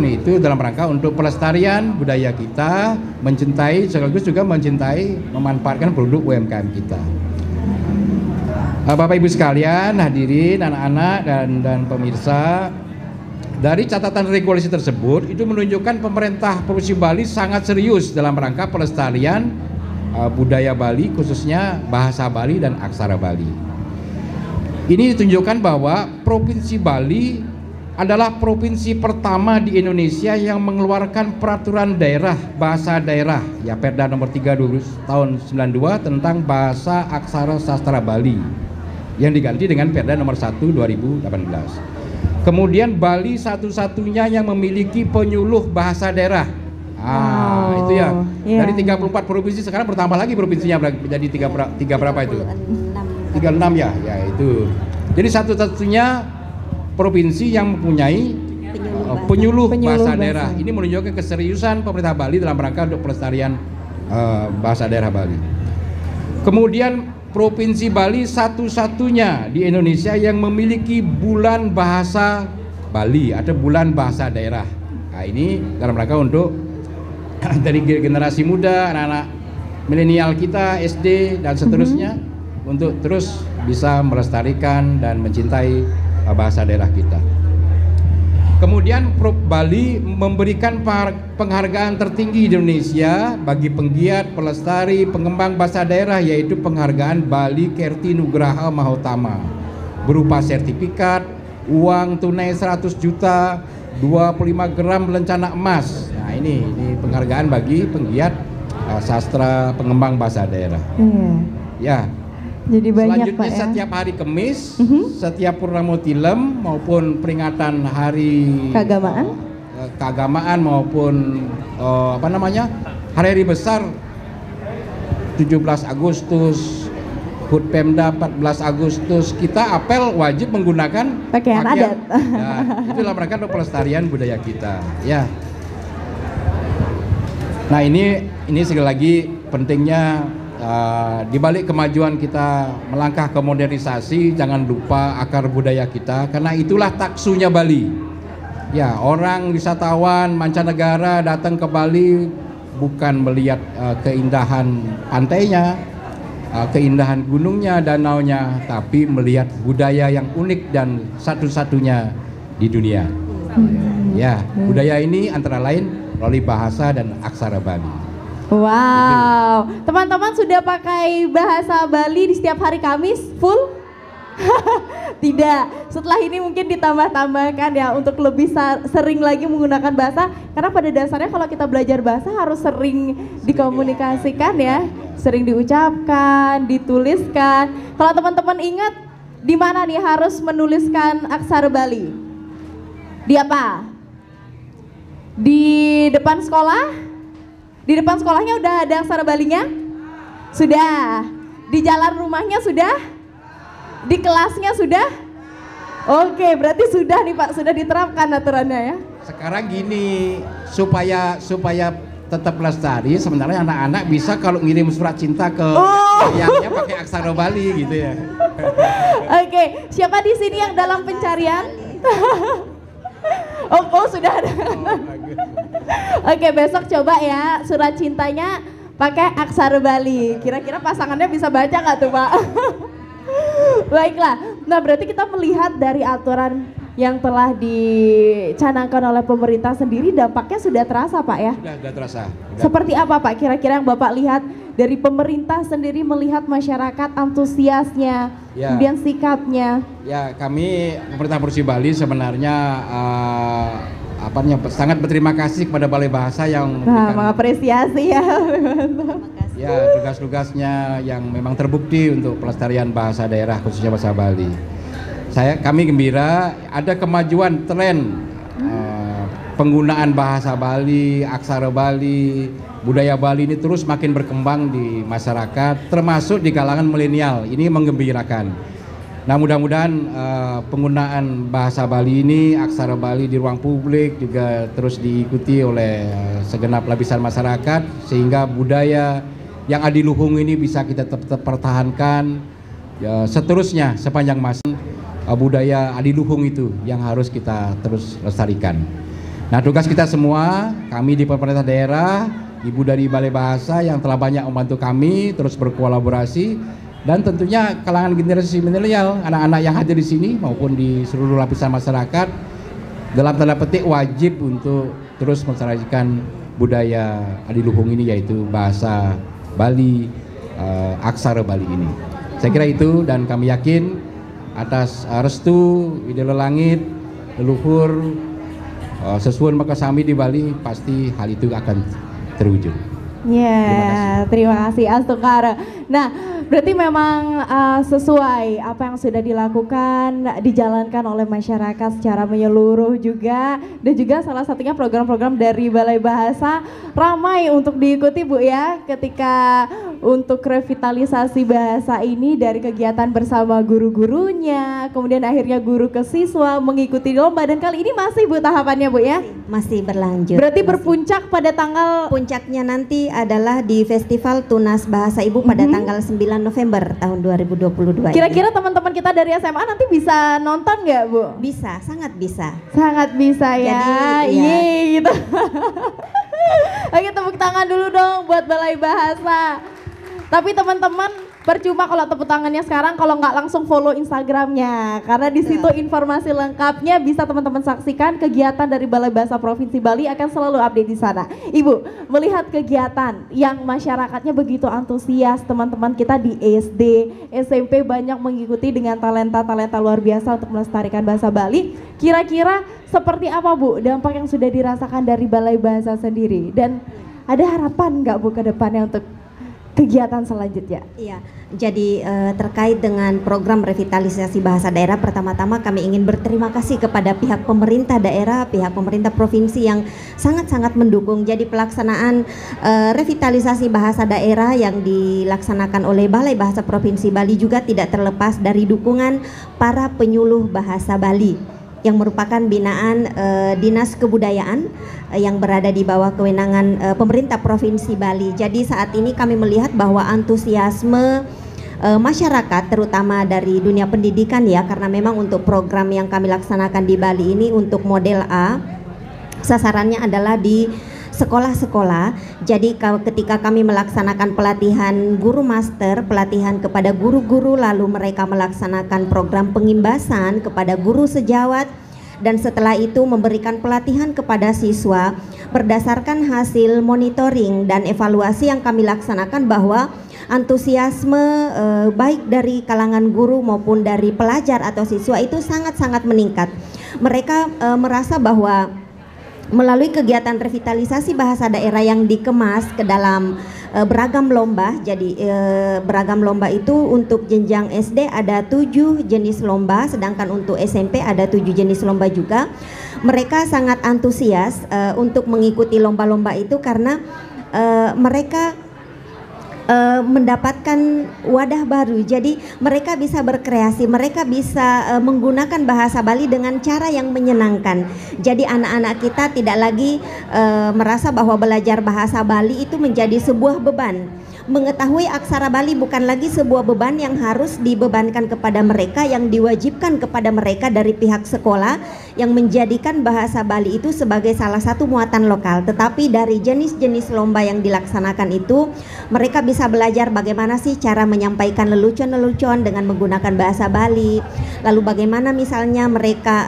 Itu dalam rangka untuk pelestarian budaya kita, mencintai sekaligus juga memanfaatkan produk UMKM kita. Bapak Ibu sekalian, hadirin, anak-anak dan pemirsa, dari catatan regulasi tersebut itu menunjukkan pemerintah Provinsi Bali sangat serius dalam rangka pelestarian budaya Bali, khususnya bahasa Bali dan aksara Bali. Ini ditunjukkan bahwa Provinsi Bali adalah provinsi pertama di Indonesia yang mengeluarkan peraturan daerah bahasa daerah ya Perda nomor 3 tahun 92 tentang bahasa aksara sastra Bali yang diganti dengan Perda nomor 1 2018. Kemudian Bali satu-satunya yang memiliki penyuluh bahasa daerah. Itu ya. Dari 34 provinsi sekarang bertambah lagi provinsinya menjadi tiga berapa itu? 36 ya. Ya itu. Jadi satu-satunya provinsi yang mempunyai penyuluh bahasa daerah. Ini menunjukkan keseriusan pemerintah Bali dalam rangka untuk pelestarian bahasa daerah Bali. Kemudian Provinsi Bali satu-satunya di Indonesia yang memiliki bulan bahasa Bali atau bulan bahasa daerah. Nah, ini dalam rangka untuk dari generasi muda, anak-anak milenial kita, SD dan seterusnya untuk terus bisa melestarikan dan mencintai bahasa daerah kita. Kemudian Bali memberikan penghargaan tertinggi di Indonesia bagi penggiat, pelestari, pengembang bahasa daerah, yaitu penghargaan Bali Kerti Nugraha Mahotama berupa sertifikat, uang tunai 100 juta, 25 gram lencana emas. Nah ini penghargaan bagi penggiat sastra pengembang bahasa daerah. Ya. Jadi banyak, selanjutnya Pak, ya? Setiap hari Kamis, setiap purnama tilem maupun peringatan hari keagamaan maupun hari-hari besar 17 Agustus, HUT Pemda 14 Agustus, kita apel wajib menggunakan pakaian adat. Nah, itu dalam rangka untuk pelestarian budaya kita. Ya. Nah ini sekali lagi pentingnya. Di balik kemajuan kita melangkah ke modernisasi, jangan lupa akar budaya kita, karena itulah taksunya Bali. Ya, orang wisatawan mancanegara datang ke Bali bukan melihat keindahan pantainya, keindahan gunungnya, danaunya, tapi melihat budaya yang unik dan satu-satunya di dunia. Ya, budaya ini antara lain melalui bahasa dan aksara Bali. Wow, teman-teman sudah pakai bahasa Bali di setiap hari Kamis full? Tidak, setelah ini mungkin ditambah-tambahkan ya untuk lebih sering lagi menggunakan bahasa, karena pada dasarnya kalau kita belajar bahasa harus sering dikomunikasikan ya, sering diucapkan, dituliskan. Kalau teman-teman ingat di mana nih harus menuliskan aksara Bali? Di apa? Di depan sekolah? Di depan sekolahnya udah ada aksara Balinya? Sudah. Di jalan rumahnya sudah? Di kelasnya sudah? Oke, berarti sudah nih Pak, sudah diterapkan aturannya ya. Sekarang gini, supaya tetap lestari, sebenarnya anak-anak bisa kalau ngirim surat cinta ke ayahnya pakai aksara Bali gitu ya. Oke, siapa di sini yang dalam pencarian? Sudah ada. Oke, besok coba ya surat cintanya pakai aksara Bali. Kira-kira pasangannya bisa baca nggak tuh Pak? Baiklah, nah berarti kita melihat dari aturan yang telah dicanangkan oleh pemerintah sendiri, dampaknya sudah terasa Pak ya? Sudah terasa. Seperti apa Pak kira-kira yang Bapak lihat dari pemerintah sendiri melihat masyarakat antusiasnya, kemudian sikapnya? Ya, kami pemerintah Provinsi Bali sebenarnya sangat berterima kasih kepada Balai Bahasa yang mengapresiasi ya. Ya, tugas-tugasnya yang memang terbukti untuk pelestarian bahasa daerah khususnya bahasa Bali. Kami gembira ada kemajuan tren penggunaan bahasa Bali, aksara Bali, budaya Bali ini terus makin berkembang di masyarakat, termasuk di kalangan milenial. Ini menggembirakan. Nah, mudah-mudahan penggunaan bahasa Bali ini, aksara Bali di ruang publik juga terus diikuti oleh segenap lapisan masyarakat, sehingga budaya yang adiluhung ini bisa kita tetap pertahankan seterusnya sepanjang masa. Budaya adiluhung itu yang harus kita terus lestarikan. Nah, tugas kita semua, kami di pemerintah daerah, ibu dari Balai Bahasa yang telah banyak membantu kami terus berkolaborasi, dan tentunya kalangan generasi milenial, anak-anak yang hadir di sini maupun di seluruh lapisan masyarakat, dalam tanda petik wajib untuk terus melestarikan budaya adiluhung ini, yaitu bahasa Bali, aksara Bali ini. Saya kira itu, dan kami yakin atas restu Ide Langit, leluhur, sesuai Makasami di Bali, pasti hal itu akan terwujud. Ya, terima kasih Astukara. Nah, berarti memang sesuai apa yang sudah dilakukan, dijalankan oleh masyarakat secara menyeluruh juga, dan juga salah satunya program-program dari Balai Bahasa ramai untuk diikuti Bu ya, ketika untuk revitalisasi bahasa ini dari kegiatan bersama guru-gurunya, kemudian akhirnya guru ke siswa mengikuti lomba, dan kali ini masih Bu tahapannya Bu ya? Masih berlanjut. Berarti berpuncak pada tanggal... Puncaknya nanti adalah di Festival Tunas Bahasa Ibu pada tanggal 9 November tahun 2022. Kira-kira teman-teman kita dari SMA nanti bisa nonton nggak Bu? Bisa, sangat bisa. Sangat bisa ya. Jadi, iya. Gitu. Oke, tepuk tangan dulu dong buat Balai Bahasa. Tapi teman-teman, percuma kalau tepuk tangannya sekarang kalau nggak langsung follow Instagramnya, karena di situ informasi lengkapnya bisa teman-teman saksikan. Kegiatan dari Balai Bahasa Provinsi Bali akan selalu update di sana. Ibu, melihat kegiatan yang masyarakatnya begitu antusias, teman-teman kita di SD, SMP banyak mengikuti dengan talenta-talenta luar biasa untuk melestarikan bahasa Bali. Kira-kira seperti apa Bu dampak yang sudah dirasakan dari Balai Bahasa sendiri? Dan ada harapan nggak Bu ke depannya untuk kegiatan selanjutnya? Iya, jadi terkait dengan program revitalisasi bahasa daerah, pertama-tama kami ingin berterima kasih kepada pihak pemerintah daerah, pihak pemerintah provinsi yang sangat-sangat mendukung. Jadi pelaksanaan revitalisasi bahasa daerah yang dilaksanakan oleh Balai Bahasa Provinsi Bali juga tidak terlepas dari dukungan para penyuluh bahasa Bali yang merupakan binaan Dinas Kebudayaan yang berada di bawah kewenangan pemerintah Provinsi Bali. Jadi saat ini kami melihat bahwa antusiasme masyarakat terutama dari dunia pendidikan ya, karena memang untuk program yang kami laksanakan di Bali ini untuk model A, sasarannya adalah di sekolah-sekolah. Jadi ketika kami melaksanakan pelatihan guru master, pelatihan kepada guru-guru, lalu mereka melaksanakan program pengimbasan kepada guru sejawat, dan setelah itu memberikan pelatihan kepada siswa berdasarkan hasil monitoring dan evaluasi yang kami laksanakan, bahwa antusiasme baik dari kalangan guru maupun dari pelajar atau siswa itu sangat-sangat meningkat. Mereka merasa bahwa melalui kegiatan revitalisasi bahasa daerah yang dikemas ke dalam beragam lomba. Jadi beragam lomba itu untuk jenjang SD ada 7 jenis lomba, sedangkan untuk SMP ada 7 jenis lomba juga. Mereka sangat antusias untuk mengikuti lomba-lomba itu karena mereka mendapatkan wadah baru. Jadi mereka bisa berkreasi, mereka bisa menggunakan bahasa Bali dengan cara yang menyenangkan. Jadi anak-anak kita tidak lagi merasa bahwa belajar bahasa Bali itu menjadi sebuah beban. Mengetahui aksara Bali bukan lagi sebuah beban yang harus dibebankan kepada mereka, yang diwajibkan kepada mereka dari pihak sekolah yang menjadikan bahasa Bali itu sebagai salah satu muatan lokal. Tetapi dari jenis-jenis lomba yang dilaksanakan itu, mereka bisa belajar bagaimana sih cara menyampaikan lelucon-lelucon dengan menggunakan bahasa Bali. Lalu bagaimana misalnya mereka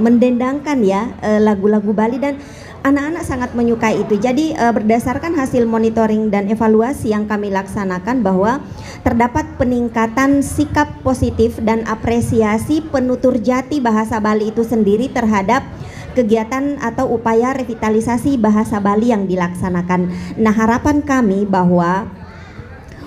mendendangkan ya lagu-lagu Bali, dan anak-anak sangat menyukai itu. Jadi berdasarkan hasil monitoring dan evaluasi yang kami laksanakan, bahwa terdapat peningkatan sikap positif dan apresiasi penutur jati bahasa Bali itu sendiri terhadap kegiatan atau upaya revitalisasi bahasa Bali yang dilaksanakan. Nah, harapan kami bahwa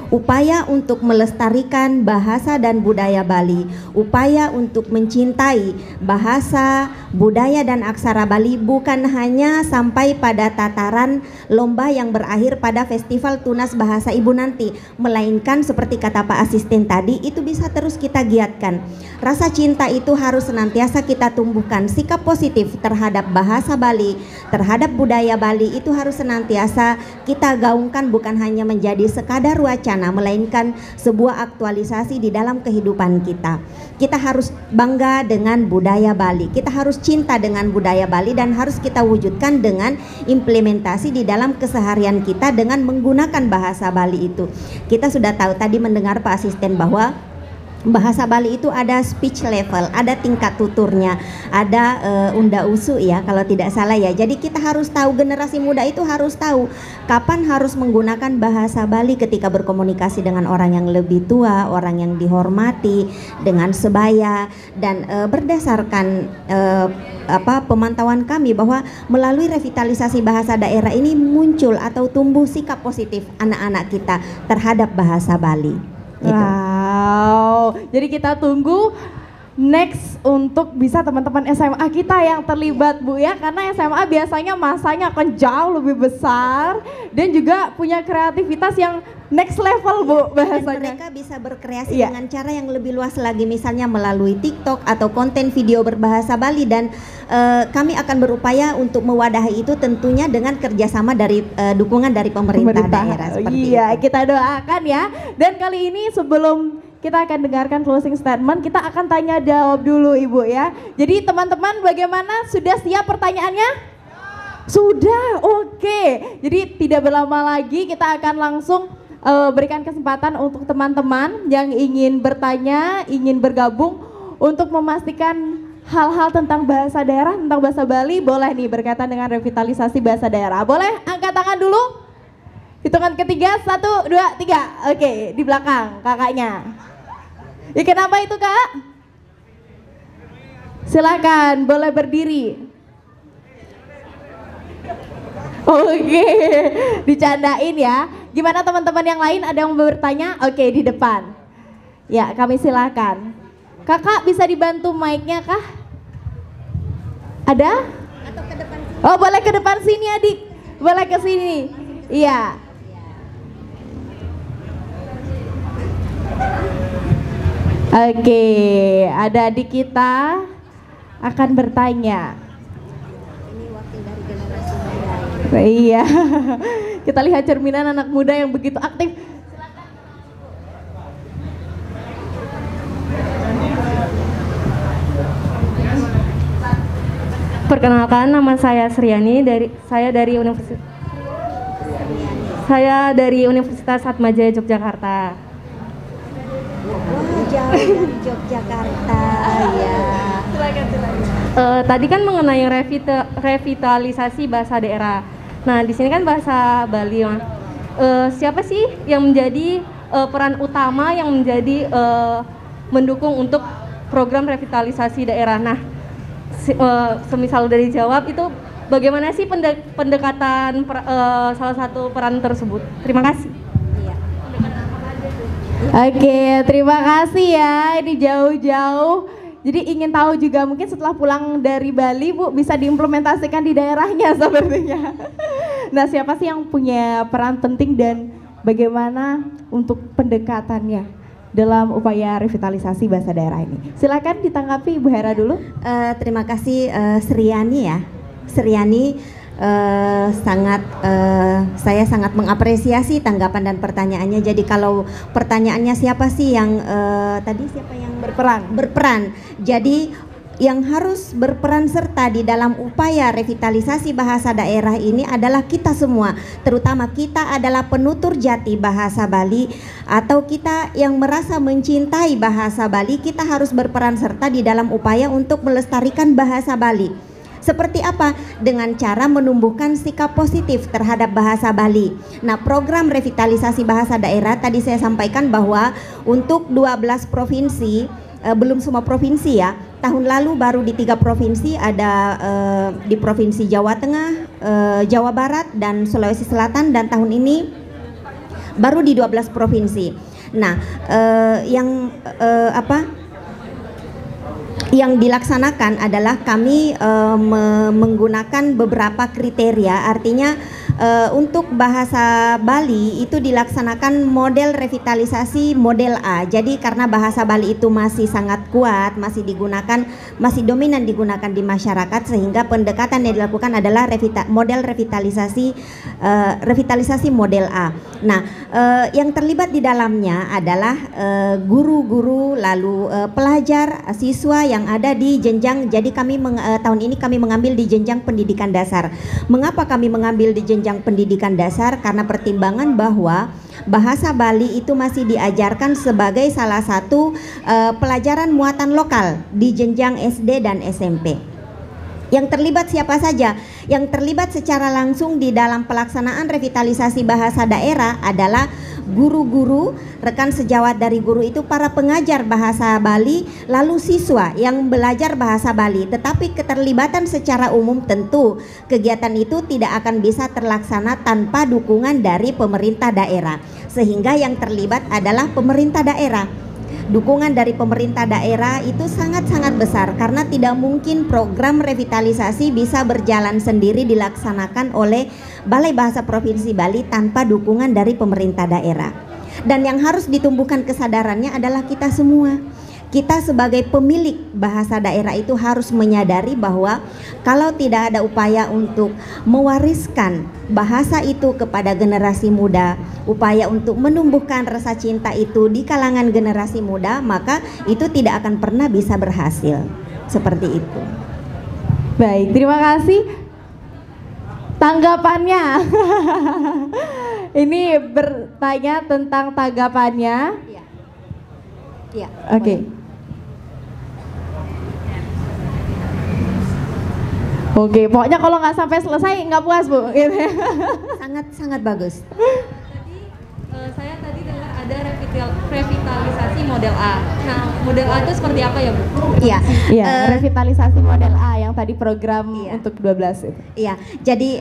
upaya untuk melestarikan bahasa dan budaya Bali, upaya untuk mencintai bahasa, budaya dan aksara Bali bukan hanya sampai pada tataran lomba yang berakhir pada Festival Tunas Bahasa Ibu nanti, melainkan seperti kata Pak Asisten tadi, itu bisa terus kita giatkan. Rasa cinta itu harus senantiasa kita tumbuhkan, sikap positif terhadap bahasa Bali, terhadap budaya Bali itu harus senantiasa kita gaungkan, bukan hanya menjadi sekadar wacana, melainkan sebuah aktualisasi di dalam kehidupan kita. Kita harus bangga dengan budaya Bali, kita harus cinta dengan budaya Bali, dan harus kita wujudkan dengan implementasi di dalam keseharian kita dengan menggunakan bahasa Bali itu. Kita sudah tahu tadi mendengar Pak Asisten bahwa bahasa Bali itu ada speech level, ada tingkat tuturnya, ada unda usu ya kalau tidak salah ya. Jadi kita harus tahu, generasi muda itu harus tahu kapan harus menggunakan bahasa Bali ketika berkomunikasi dengan orang yang lebih tua, orang yang dihormati, dengan sebaya. Dan berdasarkan pemantauan kami bahwa melalui revitalisasi bahasa daerah ini muncul atau tumbuh sikap positif anak-anak kita terhadap bahasa Bali. Gitu. Wow, jadi kita tunggu next untuk bisa teman-teman SMA kita yang terlibat Bu ya, karena SMA biasanya masanya akan jauh lebih besar dan juga punya kreativitas yang next level Bu bahasanya. Dan mereka bisa berkreasi dengan cara yang lebih luas lagi, misalnya melalui TikTok atau konten video berbahasa Bali, dan kami akan berupaya untuk mewadahi itu tentunya dengan kerjasama dari dukungan dari pemerintah daerah seperti itu. Kita doakan ya. Dan kali ini sebelum kita akan dengarkan closing statement, kita akan tanya jawab dulu Ibu ya. Jadi teman-teman bagaimana, sudah siap pertanyaannya? Sudah, oke. Jadi tidak berlama lagi kita akan langsung berikan kesempatan untuk teman-teman yang ingin bertanya, ingin bergabung untuk memastikan hal-hal tentang bahasa daerah, tentang bahasa Bali, boleh nih berkaitan dengan revitalisasi bahasa daerah. Boleh angkat tangan dulu. Hitungan ketiga, 1, 2, 3. Oke, di belakang kakaknya. Ya, kenapa itu Kak? Silakan, boleh berdiri. Oke, dicandain ya. Gimana teman-teman yang lain, ada yang mau bertanya? Oke, di depan. Ya, kami silakan. Kakak bisa dibantu mic-nya kah? Ada? Atau ke depan sini. Oh, boleh ke depan sini adik. Boleh ke sini. Iya. Oke, ada adik kita akan bertanya. Ini wakil dari generasi muda. Iya. Kita lihat cerminan anak muda yang begitu aktif. Perkenalkan, nama saya Sriani, saya dari Universitas Atmajaya Yogyakarta. Wah, jauh dari Yogyakarta ya. Tadi kan mengenai revitalisasi bahasa daerah. Nah, di sini kan bahasa Bali. Siapa sih yang menjadi peran utama yang menjadi mendukung untuk program revitalisasi daerah? Nah, semisal udah dijawab, itu bagaimana sih pendekatan salah satu peran tersebut? Terima kasih. Oke, terima kasih ya. Ini jauh-jauh. Jadi ingin tahu juga mungkin setelah pulang dari Bali Bu bisa diimplementasikan di daerahnya sepertinya. Nah, siapa sih yang punya peran penting dan bagaimana untuk pendekatannya dalam upaya revitalisasi bahasa daerah ini? Silakan ditanggapi Ibu Hera dulu. Terima kasih Sriani ya. Sriani saya sangat mengapresiasi tanggapan dan pertanyaannya. Jadi kalau pertanyaannya siapa sih yang tadi siapa yang berperan? Jadi yang harus berperan serta di dalam upaya revitalisasi bahasa daerah ini adalah kita semua, terutama kita adalah penutur jati bahasa Bali atau kita yang merasa mencintai bahasa Bali. Kita harus berperan serta di dalam upaya untuk melestarikan bahasa Bali. Seperti apa? Dengan cara menumbuhkan sikap positif terhadap bahasa Bali. Nah, program revitalisasi bahasa daerah tadi saya sampaikan bahwa untuk 12 provinsi, belum semua provinsi ya. Tahun lalu baru di 3 provinsi, ada di Provinsi Jawa Tengah, Jawa Barat, dan Sulawesi Selatan. Dan tahun ini baru di 12 provinsi. Nah, yang dilaksanakan adalah kami menggunakan beberapa kriteria, artinya untuk bahasa Bali itu dilaksanakan model revitalisasi model A. Jadi karena bahasa Bali itu masih sangat kuat, masih dominan digunakan di masyarakat, sehingga pendekatan yang dilakukan adalah model revitalisasi model A. Nah, yang terlibat di dalamnya adalah guru-guru, lalu pelajar, siswa yang ada di jenjang. Jadi tahun ini kami mengambil di jenjang pendidikan dasar. Mengapa kami mengambil di jenjang pendidikan dasar? Karena pertimbangan bahwa bahasa Bali itu masih diajarkan sebagai salah satu pelajaran muatan lokal di jenjang SD dan SMP. Yang terlibat siapa saja? Yang terlibat secara langsung di dalam pelaksanaan revitalisasi bahasa daerah adalah guru-guru, rekan sejawat dari guru itu para pengajar bahasa Bali, lalu siswa yang belajar bahasa Bali. Tetapi keterlibatan secara umum tentu kegiatan itu tidak akan bisa terlaksana tanpa dukungan dari pemerintah daerah. Sehingga yang terlibat adalah pemerintah daerah. Dukungan dari pemerintah daerah itu sangat-sangat besar, karena tidak mungkin program revitalisasi bisa berjalan sendiri dilaksanakan oleh Balai Bahasa Provinsi Bali tanpa dukungan dari pemerintah daerah. Dan yang harus ditumbuhkan kesadarannya adalah kita semua. Kita sebagai pemilik bahasa daerah itu harus menyadari bahwa kalau tidak ada upaya untuk mewariskan bahasa itu kepada generasi muda, upaya untuk menumbuhkan rasa cinta itu di kalangan generasi muda, maka itu tidak akan pernah bisa berhasil. Seperti itu. Baik, terima kasih. Tanggapannya. Ini bertanya tentang tanggapannya. Ya. Oke. Oke, pokoknya kalau nggak sampai selesai nggak puas, Bu. Sangat bagus. Saya tadi dengar ada revitalisasi model A. Nah, model A itu seperti apa ya, Bu? Iya. Revitalisasi model A yang tadi program untuk 12 itu. Iya. Jadi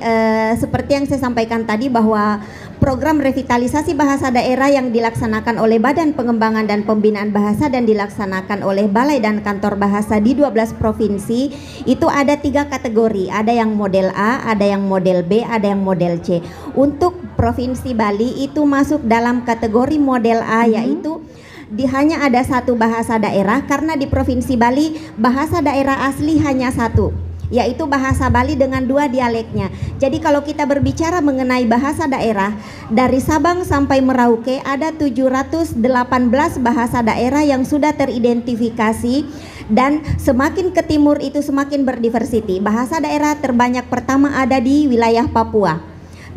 seperti yang saya sampaikan tadi bahwa program revitalisasi bahasa daerah yang dilaksanakan oleh Badan Pengembangan dan Pembinaan Bahasa dan dilaksanakan oleh Balai dan Kantor Bahasa di 12 provinsi itu ada 3 kategori. Ada yang model A, ada yang model B, ada yang model C. Untuk Provinsi Bali itu masuk dalam kategori model A, yaitu hanya ada 1 bahasa daerah, karena di Provinsi Bali bahasa daerah asli hanya 1, yaitu bahasa Bali dengan 2 dialeknya. Jadi kalau kita berbicara mengenai bahasa daerah, dari Sabang sampai Merauke ada 718 bahasa daerah yang sudah teridentifikasi, dan semakin ke timur itu semakin berdiversity. Bahasa daerah terbanyak pertama ada di wilayah Papua,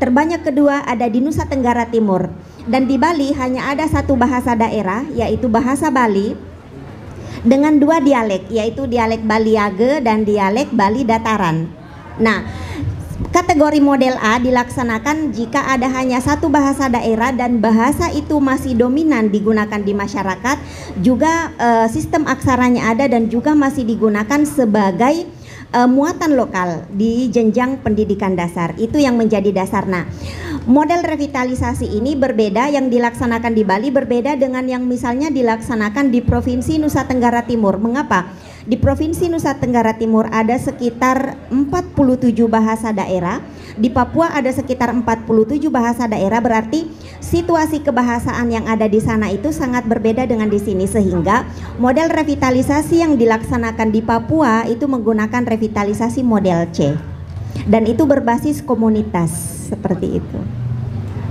terbanyak kedua ada di Nusa Tenggara Timur, dan di Bali hanya ada 1 bahasa daerah, yaitu bahasa Bali dengan 2 dialek, yaitu dialek Baliage dan dialek Bali Dataran. Nah, kategori model A dilaksanakan jika ada hanya 1 bahasa daerah dan bahasa itu masih dominan digunakan di masyarakat, juga sistem aksaranya ada dan juga masih digunakan sebagai muatan lokal di jenjang pendidikan dasar. Itu yang menjadi dasar. Nah, model revitalisasi ini berbeda, yang dilaksanakan di Bali berbeda dengan yang misalnya dilaksanakan di Provinsi Nusa Tenggara Timur. Mengapa? Di Provinsi Nusa Tenggara Timur ada sekitar 47 bahasa daerah, di Papua ada sekitar 47 bahasa daerah, berarti situasi kebahasaan yang ada di sana itu sangat berbeda dengan di sini, sehingga model revitalisasi yang dilaksanakan di Papua itu menggunakan revitalisasi model C, dan itu berbasis komunitas seperti itu.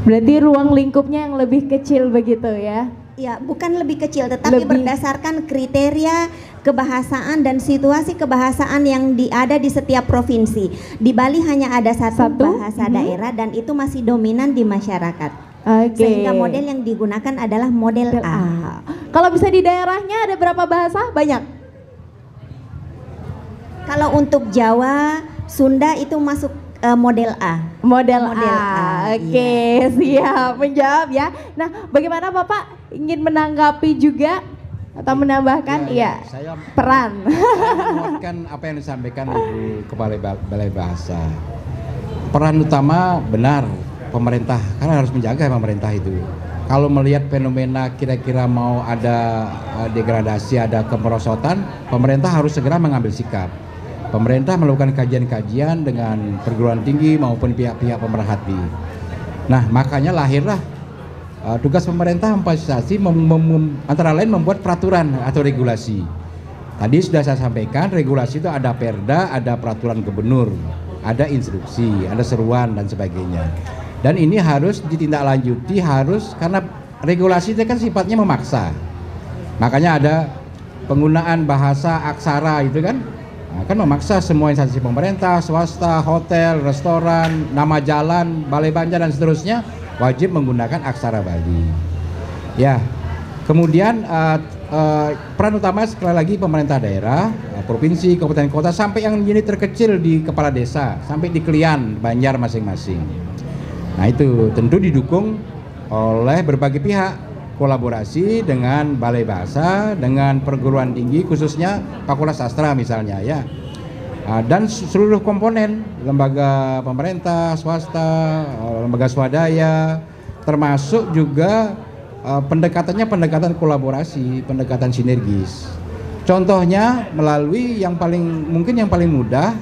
Berarti ruang lingkupnya yang lebih kecil begitu ya? Ya, bukan lebih kecil, tetapi berdasarkan kriteria kebahasaan dan situasi kebahasaan yang ada di setiap provinsi. Di Bali hanya ada 1 bahasa daerah dan itu masih dominan di masyarakat. Sehingga model yang digunakan adalah model A. Kalau bisa di daerahnya ada berapa bahasa? Banyak. Kalau untuk Jawa, Sunda itu masuk model A. Model A. Oke, siap menjawab ya. Nah, bagaimana Bapak ingin menanggapi juga atau menambahkan? Iya. Saya peran. Saya menguatkan apa yang disampaikan Ibu Kepala Balai Bahasa. Peran utama benar pemerintah, karena harus menjaga pemerintah itu. Kalau melihat fenomena kira-kira mau ada degradasi, ada kemerosotan, pemerintah harus segera mengambil sikap. Pemerintah melakukan kajian-kajian dengan perguruan tinggi maupun pihak-pihak pemerhati. Nah, makanya lahirlah tugas pemerintah memfasilitasi antara lain membuat peraturan atau regulasi. Tadi sudah saya sampaikan, regulasi itu ada perda, ada peraturan gubernur, ada instruksi, ada seruan dan sebagainya. Dan ini harus ditindaklanjuti, karena regulasi itu kan sifatnya memaksa. Makanya ada penggunaan bahasa aksara itu kan, kan memaksa semua instansi pemerintah, swasta, hotel, restoran, nama jalan, balai banjar dan seterusnya wajib menggunakan aksara Bali. Ya, kemudian peran utama sekali lagi pemerintah daerah, provinsi, kabupaten kota, sampai yang unit terkecil di kepala desa, sampai di Klian, Banjar masing-masing. Nah itu tentu didukung oleh berbagai pihak, kolaborasi dengan balai bahasa, dengan perguruan tinggi khususnya Fakultas Sastra misalnya ya, dan seluruh komponen lembaga pemerintah, swasta, lembaga swadaya, termasuk juga pendekatannya pendekatan kolaborasi, pendekatan sinergis. Contohnya melalui yang paling mudah,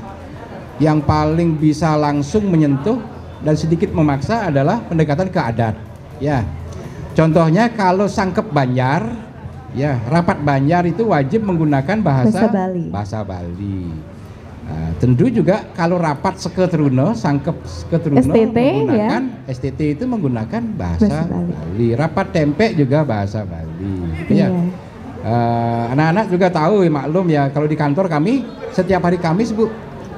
yang paling bisa langsung menyentuh dan sedikit memaksa adalah pendekatan ke adat. Ya, contohnya kalau sangkep Banjar, ya rapat Banjar itu wajib menggunakan bahasa Bali. Nah, tentu juga kalau rapat Seketruno, sangkep Seketruno menggunakan ya. STT itu menggunakan bahasa Bali. Rapat Tempe juga bahasa Bali. Ya. Anak-anak juga tahu, maklum ya, kalau di kantor kami setiap hari Kamis Bu,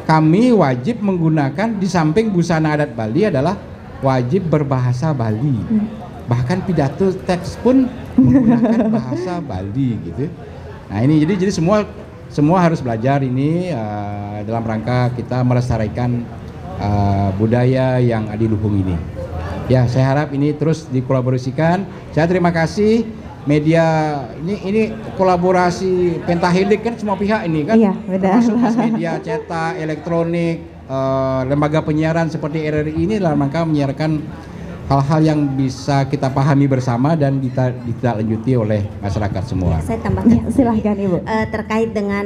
kami wajib menggunakan, di samping busana adat Bali adalah wajib berbahasa Bali. Bahkan pidato teks pun menggunakan bahasa Bali gitu. Nah ini jadi semua harus belajar ini dalam rangka kita melestarikan budaya yang adiluhung ini. Ya, saya harap ini terus dikolaborasikan. Saya terima kasih media ini kolaborasi pentahelik kan, semua pihak ini kan. Iya, benar. Media cetak, elektronik, lembaga penyiaran seperti RRI ini dalam rangka menyiarkan hal-hal yang bisa kita pahami bersama dan ditindaklanjuti oleh masyarakat semua. Ya, saya tambahkan ya, silahkan Ibu. Terkait dengan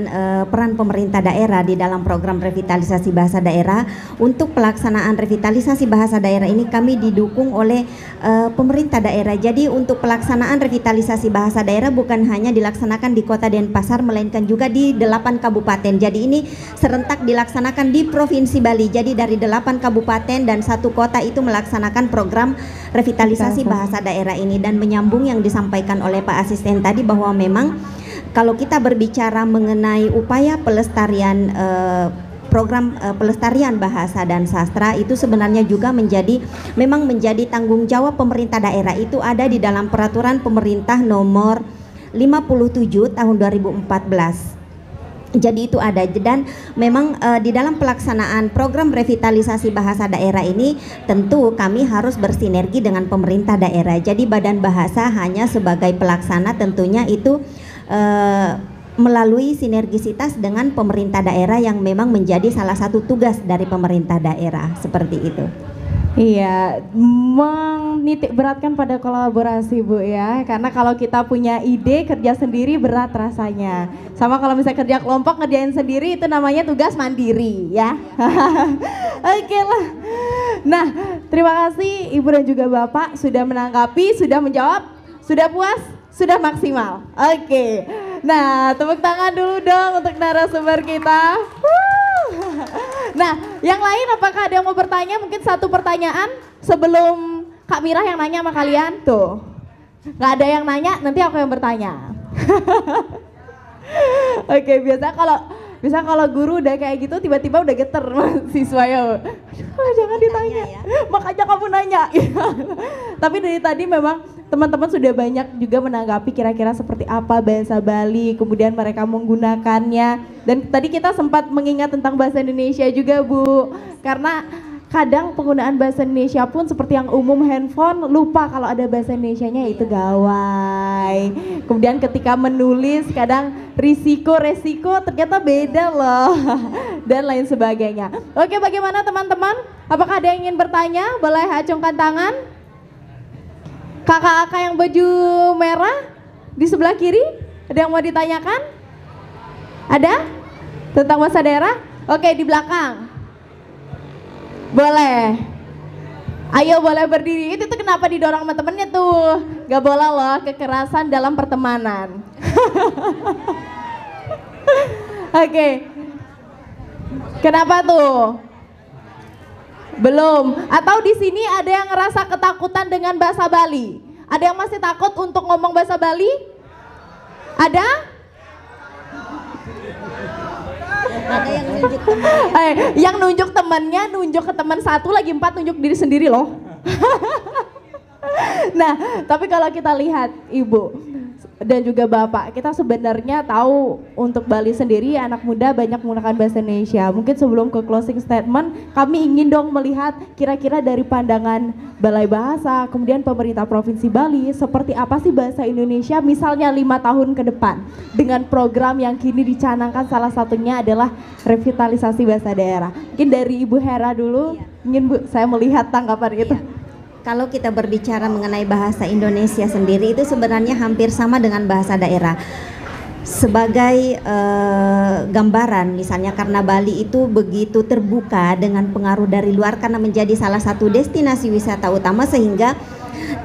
peran pemerintah daerah di dalam program revitalisasi bahasa daerah. Untuk pelaksanaan revitalisasi bahasa daerah ini kami didukung oleh pemerintah daerah. Jadi untuk pelaksanaan revitalisasi bahasa daerah bukan hanya dilaksanakan di Kota Denpasar, melainkan juga di 8 kabupaten. Jadi ini serentak dilaksanakan di Provinsi Bali. Jadi dari 8 kabupaten dan 1 kota itu melaksanakan program revitalisasi bahasa daerah ini. Dan menyambung yang disampaikan oleh Pak Asisten tadi, bahwa memang kalau kita berbicara mengenai upaya pelestarian program pelestarian bahasa dan sastra, itu sebenarnya juga memang menjadi tanggung jawab pemerintah daerah. Itu ada di dalam peraturan pemerintah nomor 57 tahun 2014. Jadi itu ada, dan memang di dalam pelaksanaan program revitalisasi bahasa daerah ini tentu kami harus bersinergi dengan pemerintah daerah. Jadi badan bahasa hanya sebagai pelaksana, tentunya itu melalui sinergisitas dengan pemerintah daerah yang memang menjadi salah satu tugas dari pemerintah daerah, seperti itu. Iya, menitik beratkan pada kolaborasi Bu ya, karena kalau kita punya ide kerja sendiri berat rasanya. Sama kalau misalnya kerja kelompok ngerjain sendiri itu namanya tugas mandiri ya. Oke lah. Nah, terima kasih Ibu dan juga Bapak sudah menanggapi, sudah menjawab, sudah puas, sudah maksimal. Oke. Nah, tepuk tangan dulu dong untuk narasumber kita. Nah, yang lain apakah ada yang mau bertanya? Mungkin satu pertanyaan sebelum Kak Mirah yang nanya sama kalian. Tuh, nggak ada yang nanya, nanti aku yang bertanya. Oke, biasa kalau guru udah kayak gitu tiba-tiba udah geter siswa ya. Jangan ditanya, ya. Makanya kamu nanya. Tapi dari tadi memang teman-teman sudah banyak juga menanggapi kira-kira seperti apa bahasa Bali, kemudian mereka menggunakannya. Dan tadi kita sempat mengingat tentang bahasa Indonesia juga Bu, karena kadang penggunaan bahasa Indonesia pun seperti yang umum handphone, lupa kalau ada bahasa Indonesianya, itu gawai. Kemudian ketika menulis kadang resiko ternyata beda loh dan lain sebagainya. Oke, bagaimana teman-teman? Apakah ada yang ingin bertanya? Boleh acungkan tangan. Kakak-kakak yang baju merah di sebelah kiri, ada yang mau ditanyakan? Ada? Tentang bahasa daerah? Oke, di belakang. Boleh. Ayo boleh berdiri. Itu tuh kenapa didorong sama temennya tuh. Gak boleh loh kekerasan dalam pertemanan. Oke. Kenapa tuh? Belum. Atau di sini ada yang ngerasa ketakutan dengan bahasa Bali? Ada yang masih takut untuk ngomong bahasa Bali? Ada? Ada yang nunjuk temannya. Yang nunjuk temannya, nunjuk ke teman satu, lagi 4 nunjuk diri sendiri loh. Nah, tapi kalau kita lihat Ibu dan juga Bapak, kita sebenarnya tahu untuk Bali sendiri anak muda banyak menggunakan bahasa Indonesia. Mungkin sebelum ke closing statement, kami ingin dong melihat kira-kira dari pandangan Balai Bahasa, kemudian pemerintah Provinsi Bali, seperti apa sih bahasa Indonesia misalnya 5 tahun ke depan dengan program yang kini dicanangkan, salah satunya adalah revitalisasi bahasa daerah. Mungkin dari Ibu Hera dulu, ingin Bu, saya melihat tanggapan itu. Kalau kita berbicara mengenai bahasa Indonesia sendiri itu sebenarnya hampir sama dengan bahasa daerah. Sebagai gambaran misalnya karena Bali itu begitu terbuka dengan pengaruh dari luar karena menjadi salah satu destinasi wisata utama sehingga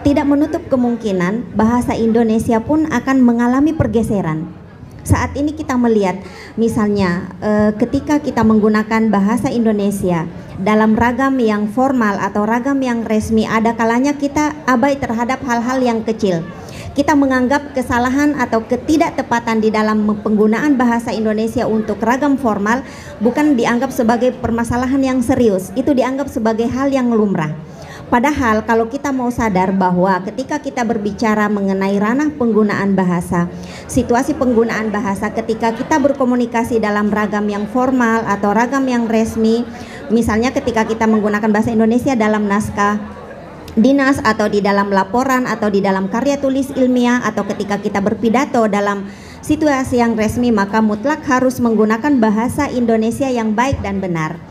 tidak menutup kemungkinan bahasa Indonesia pun akan mengalami pergeseran. Saat ini kita melihat misalnya ketika kita menggunakan bahasa Indonesia dalam ragam yang formal atau ragam yang resmi, ada kalanya kita abai terhadap hal-hal yang kecil. Kita menganggap kesalahan atau ketidaktepatan di dalam penggunaan bahasa Indonesia untuk ragam formal bukan dianggap sebagai permasalahan yang serius, itu dianggap sebagai hal yang lumrah. Padahal kalau kita mau sadar bahwa ketika kita berbicara mengenai ranah penggunaan bahasa, situasi penggunaan bahasa ketika kita berkomunikasi dalam ragam yang formal atau ragam yang resmi, misalnya ketika kita menggunakan bahasa Indonesia dalam naskah dinas atau di dalam laporan atau di dalam karya tulis ilmiah atau ketika kita berpidato dalam situasi yang resmi, maka mutlak harus menggunakan bahasa Indonesia yang baik dan benar.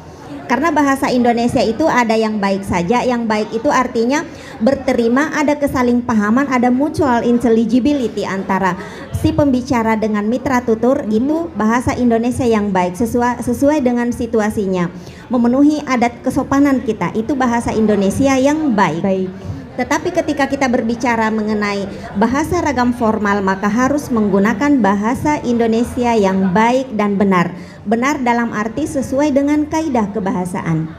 Karena bahasa Indonesia itu ada yang baik saja, yang baik itu artinya berterima, ada kesaling pahaman, ada mutual intelligibility antara si pembicara dengan mitra tutur, itu bahasa Indonesia yang baik sesuai dengan situasinya, memenuhi adat kesopanan kita, itu bahasa Indonesia yang baik. Tetapi ketika kita berbicara mengenai bahasa ragam formal, maka harus menggunakan bahasa Indonesia yang baik dan benar. Benar dalam arti sesuai dengan kaidah kebahasaan.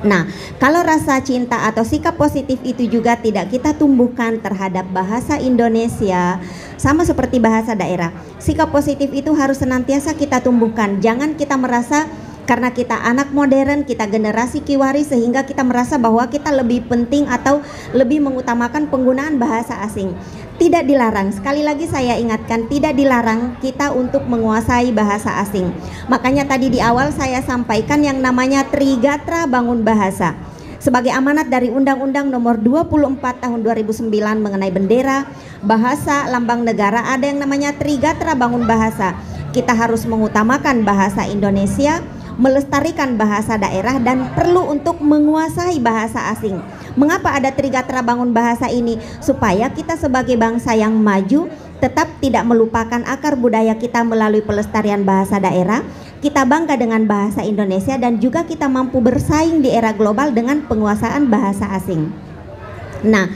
Nah, kalau rasa cinta atau sikap positif itu juga tidak kita tumbuhkan terhadap bahasa Indonesia, sama seperti bahasa daerah. Sikap positif itu harus senantiasa kita tumbuhkan. Jangan kita merasa karena kita anak modern, kita generasi kiwari sehingga kita merasa bahwa kita lebih penting atau lebih mengutamakan penggunaan bahasa asing. Tidak dilarang, sekali lagi saya ingatkan, tidak dilarang kita untuk menguasai bahasa asing. Makanya tadi di awal saya sampaikan yang namanya Trigatra Bangun Bahasa. Sebagai amanat dari Undang-Undang Nomor 24 Tahun 2009 mengenai bendera, bahasa, lambang negara, ada yang namanya Trigatra Bangun Bahasa. Kita harus mengutamakan bahasa Indonesia, melestarikan bahasa daerah, dan perlu untuk menguasai bahasa asing. Mengapa ada Trigatra Bangun Bahasa ini? Supaya kita sebagai bangsa yang maju tetap tidak melupakan akar budaya kita melalui pelestarian bahasa daerah. Kita bangga dengan bahasa Indonesia dan juga kita mampu bersaing di era global dengan penguasaan bahasa asing. Nah,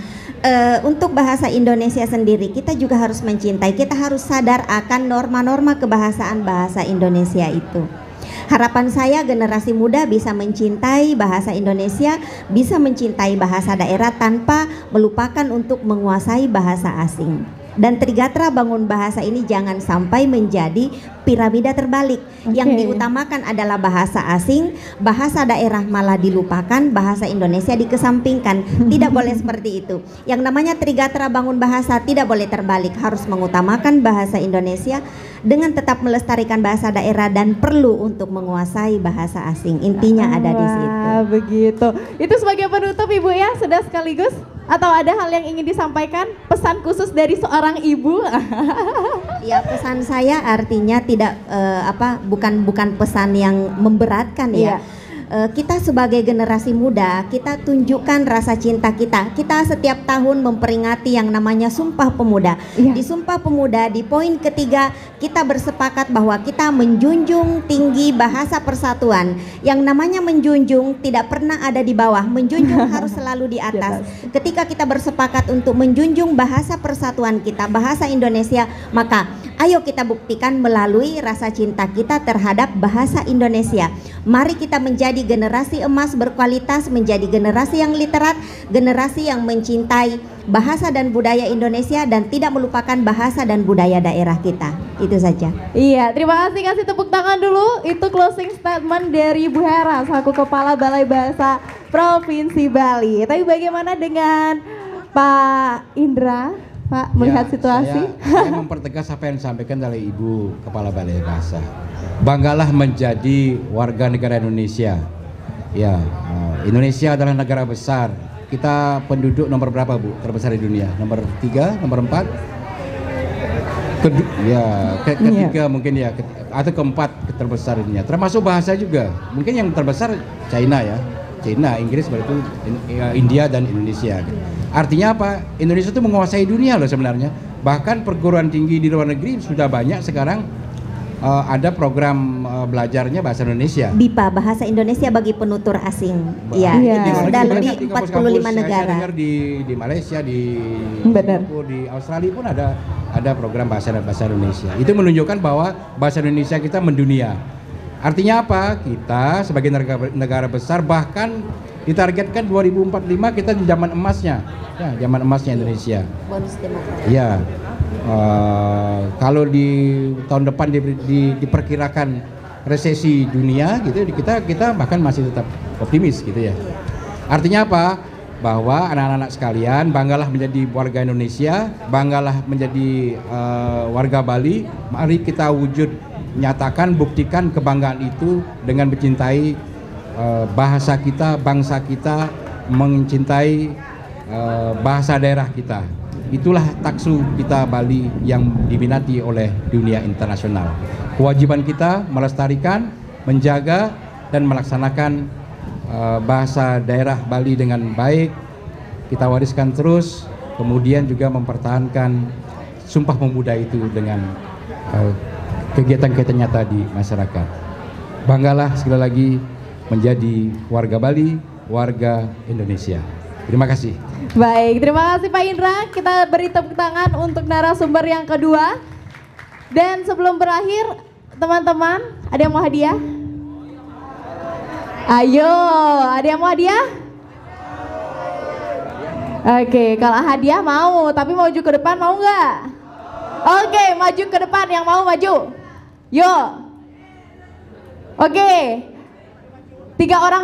untuk bahasa Indonesia sendiri kita juga harus mencintai, kita harus sadar akan norma-norma kebahasaan bahasa Indonesia itu. Harapan saya generasi muda bisa mencintai bahasa Indonesia, bisa mencintai bahasa daerah tanpa melupakan untuk menguasai bahasa asing. Dan Trigatra Bangun Bahasa ini jangan sampai menjadi piramida terbalik. Yang diutamakan adalah bahasa asing, bahasa daerah malah dilupakan, bahasa Indonesia dikesampingkan. Tidak boleh seperti itu. Yang namanya Trigatra Bangun Bahasa tidak boleh terbalik, harus mengutamakan bahasa Indonesia dengan tetap melestarikan bahasa daerah dan perlu untuk menguasai bahasa asing. Intinya ada di situ. Begitu. Itu sebagai penutup Ibu ya, sudah sekaligus. Atau ada hal yang ingin disampaikan? Pesan khusus dari seorang ibu? Ya, pesan saya artinya tidak bukan pesan yang memberatkan ya. Kita sebagai generasi muda, kita tunjukkan rasa cinta kita. Kita setiap tahun memperingati yang namanya Sumpah Pemuda. Di Sumpah Pemuda di poin ketiga kita bersepakat bahwa kita menjunjung tinggi bahasa persatuan. Yang namanya menjunjung tidak pernah ada di bawah, menjunjung harus selalu di atas. Ketika kita bersepakat untuk menjunjung bahasa persatuan kita, bahasa Indonesia, maka ayo kita buktikan melalui rasa cinta kita terhadap bahasa Indonesia. Mari kita menjadi generasi emas berkualitas, menjadi generasi yang literat, generasi yang mencintai bahasa dan budaya Indonesia dan tidak melupakan bahasa dan budaya daerah kita. Itu saja. Iya, terima kasih, kasih tepuk tangan dulu. Itu closing statement dari Bu Hera selaku Kepala Balai Bahasa Provinsi Bali. Tapi bagaimana dengan Pak Indra? Pak, melihat situasi? Saya mempertegas apa yang disampaikan oleh Ibu Kepala Balai Bahasa. Banggalah menjadi warga negara Indonesia. Ya, Indonesia adalah negara besar. Kita penduduk nomor berapa Bu? Terbesar di dunia? Nomor 3, nomor 4? Ketiga mungkin ya, atau keempat terbesar di dunia. Termasuk bahasa juga. Mungkin yang terbesar China ya. China, Inggris, baru itu India dan Indonesia. Artinya apa? Indonesia itu menguasai dunia loh sebenarnya. Bahkan perguruan tinggi di luar negeri sudah banyak sekarang ada program belajarnya bahasa Indonesia. BIPA, bahasa Indonesia bagi penutur asing. Iya, itu sudah lebih 45 negara. Saya dengar di Malaysia, di Singapura, di Australia pun ada program bahasa Indonesia. Itu menunjukkan bahwa bahasa Indonesia kita mendunia. Artinya apa? Kita sebagai negara besar bahkan ditargetkan 2045 kita di zaman emasnya, ya, zaman emasnya Indonesia. Bonus demokrasi. Ya, kalau di tahun depan diperkirakan resesi dunia gitu, kita bahkan masih tetap optimis gitu ya. Artinya apa? Bahwa anak-anak sekalian banggalah menjadi warga Indonesia, banggalah menjadi warga Bali. Mari kita nyatakan, buktikan kebanggaan itu dengan mencintai bahasa kita, bangsa kita, mencintai bahasa daerah kita. Itulah taksu kita Bali yang diminati oleh dunia internasional. Kewajiban kita melestarikan, menjaga, dan melaksanakan bahasa daerah Bali dengan baik. Kita wariskan terus, kemudian juga mempertahankan Sumpah Pemuda itu dengan kegiatan-kegiatan nyata di masyarakat. Banggalah sekali lagi menjadi warga Bali, warga Indonesia. Terima kasih. Baik, terima kasih Pak Indra. Kita beri tepuk tangan untuk narasumber yang kedua. Dan sebelum berakhir, teman-teman, ada yang mau hadiah? Ayo, ada yang mau hadiah? Oke, kalau hadiah mau, tapi maju ke depan mau nggak? Oke, maju ke depan, yang mau maju. Yuk. Oke. 3 orang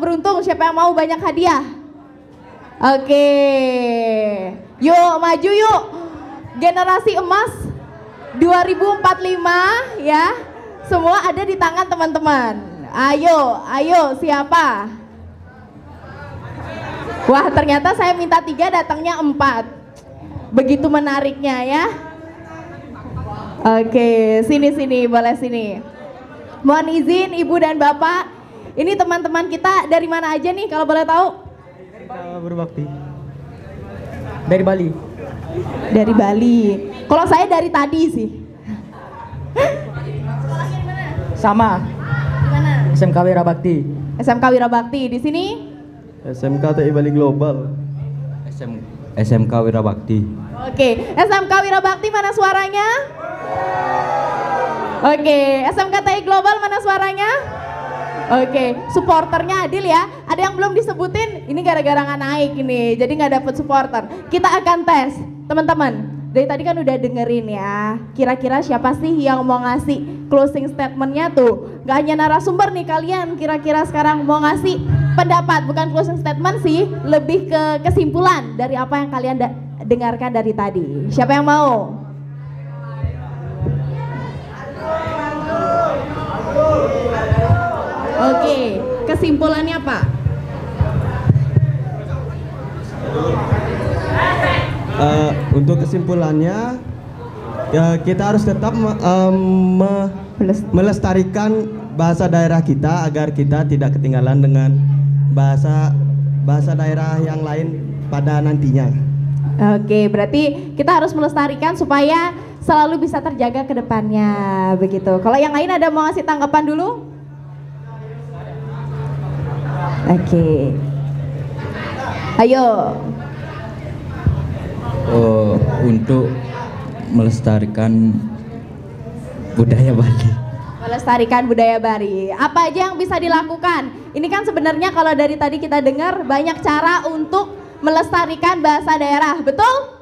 beruntung, siapa yang mau banyak hadiah? Oke. Yuk, maju yuk. Generasi emas 2045 ya. Semua ada di tangan teman-teman. Ayo, siapa? Wah, ternyata saya minta 3, datangnya 4. Begitu menariknya ya. Oke, sini, boleh sini. Mohon izin Ibu dan Bapak, ini teman-teman kita dari mana aja nih kalau boleh tahu? Berbakti. Dari Bali. Dari Bali. Kalau saya dari tadi sih. Sama. Gimana? SMK Wirabakti. SMK Wirabakti. Di sini? SMK TI Bali Global. SMK Wirabakti. Oke, SMK Wirabakti mana suaranya? Oke, SMK TI Global mana suaranya? Oke, supporternya adil ya. Ada yang belum disebutin, ini gara-gara nggak naik ini, jadi nggak dapet supporter. Kita akan tes, teman-teman. dari tadi kan udah dengerin ya, kira-kira siapa sih yang mau ngasih closing statementnya tuh? Gak hanya narasumber nih kalian, kira-kira sekarang mau ngasih pendapat, bukan closing statement sih, lebih ke kesimpulan dari apa yang kalian dengarkan dari tadi. Siapa yang mau? Oke, kesimpulannya apa? Untuk kesimpulannya, ya kita harus tetap melestarikan bahasa daerah kita agar kita tidak ketinggalan dengan bahasa daerah yang lain pada nantinya. Oke, berarti kita harus melestarikan supaya selalu bisa terjaga ke depannya, begitu. Kalau yang lain ada mau ngasih tanggapan dulu? Oke. Ayo. Untuk melestarikan budaya Bali. Melestarikan budaya Bali. Apa aja yang bisa dilakukan? Ini kan sebenarnya kalau dari tadi kita dengar banyak cara untuk melestarikan bahasa daerah, betul?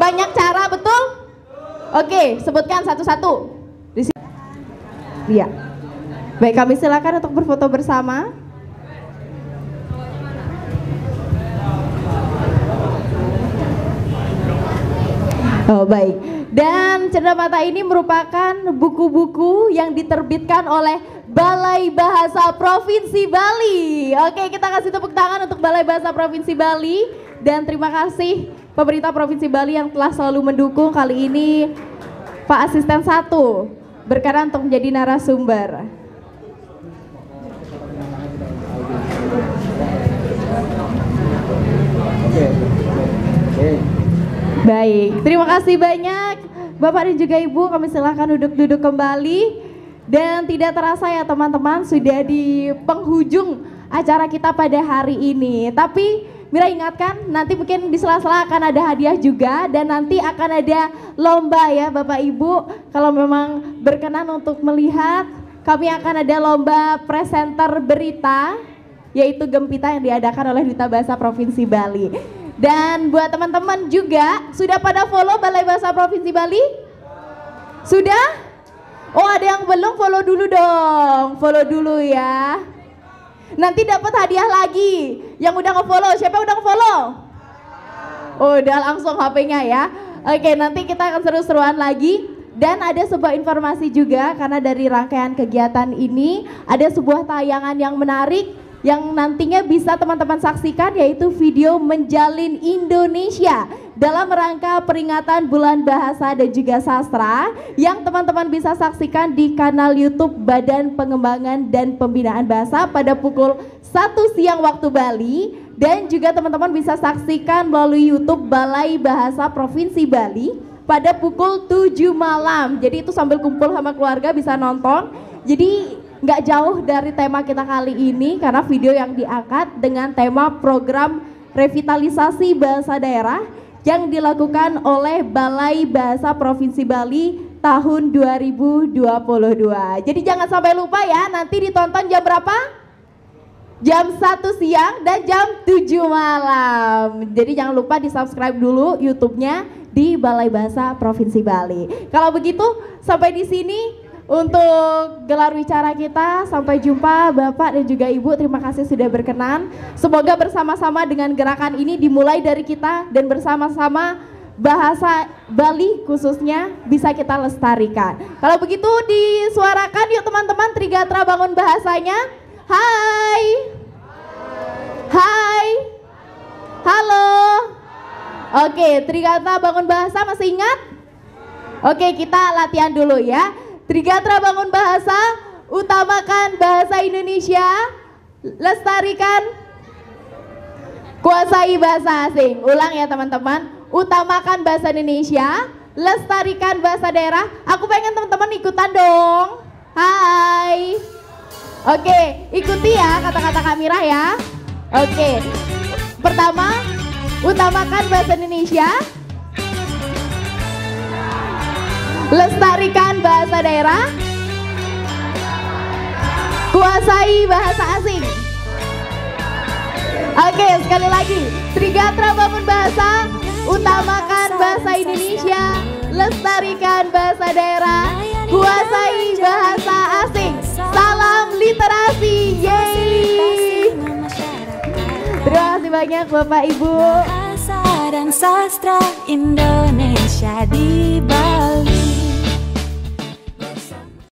Banyak cara, betul? Oke, sebutkan satu-satu. Di sini. Iya. Baik, kami silakan untuk berfoto bersama. Oh baik, dan Cenderamata ini merupakan buku-buku yang diterbitkan oleh Balai Bahasa Provinsi Bali. Oke, kita kasih tepuk tangan untuk Balai Bahasa Provinsi Bali. Dan terima kasih pemerintah Provinsi Bali yang telah selalu mendukung. Kali ini Pak Asisten 1 berkenan untuk menjadi narasumber. Baik, terima kasih banyak Bapak dan juga Ibu, kami silakan duduk-duduk kembali. Dan tidak terasa ya teman-teman, sudah di penghujung acara kita pada hari ini. Tapi Mira ingatkan, nanti mungkin di sela-sela akan ada hadiah juga. Dan nanti akan ada lomba ya Bapak Ibu. Kalau memang berkenan untuk melihat, kami akan ada lomba presenter berita, yaitu Gempita yang diadakan oleh Duta Bahasa Provinsi Bali. Dan buat teman-teman juga, sudah pada follow Balai Bahasa Provinsi Bali? Sudah? Oh ada yang belum, follow dulu dong, follow dulu ya. Nanti dapat hadiah lagi. Yang udah nge-follow, siapa udah nge-follow? Oh, udah langsung HP-nya ya. Oke, nanti kita akan seru-seruan lagi. Dan ada sebuah informasi juga, karena dari rangkaian kegiatan ini ada sebuah tayangan yang menarik yang nantinya bisa teman-teman saksikan, yaitu video Menjalin Indonesia dalam rangka peringatan Bulan Bahasa dan juga Sastra yang teman-teman bisa saksikan di kanal YouTube Badan Pengembangan dan Pembinaan Bahasa pada pukul 1 siang waktu Bali, dan juga teman-teman bisa saksikan melalui YouTube Balai Bahasa Provinsi Bali pada pukul 7 malam. Jadi itu sambil kumpul sama keluarga bisa nonton. Jadi nggak jauh dari tema kita kali ini, karena video yang diangkat dengan tema program revitalisasi bahasa daerah yang dilakukan oleh Balai Bahasa Provinsi Bali tahun 2022. Jadi jangan sampai lupa ya, nanti ditonton jam berapa? Jam 1 siang dan jam 7 malam. Jadi jangan lupa di subscribe dulu YouTube-nya di Balai Bahasa Provinsi Bali. Kalau begitu sampai di sini untuk gelar wicara kita. Sampai jumpa Bapak dan juga Ibu, terima kasih sudah berkenan. Semoga bersama-sama dengan gerakan ini dimulai dari kita dan bersama-sama bahasa Bali khususnya bisa kita lestarikan. Kalau begitu disuarakan yuk teman-teman, Trigatra bangun bahasanya. Hai. Hai. Halo. Oke, Trigatra bangun bahasa masih ingat? Oke, kita latihan dulu ya. Trigatra bangun bahasa, utamakan bahasa Indonesia, lestarikan, kuasai bahasa asing. Ulang ya teman-teman, utamakan bahasa Indonesia, lestarikan bahasa daerah. Aku pengen teman-teman ikutan dong. Hai. Oke, ikuti ya kata-kata Kak Mira ya. Oke, pertama, utamakan bahasa Indonesia, lestarikan bahasa daerah, kuasai bahasa asing. Oke, sekali lagi, Trigatra bangun bahasa, utamakan bahasa Indonesia, lestarikan bahasa daerah, kuasai bahasa asing. Salam literasi, yeay! Terima kasih banyak Bapak Ibu. Bahasa dan sastra Indonesia di Bali.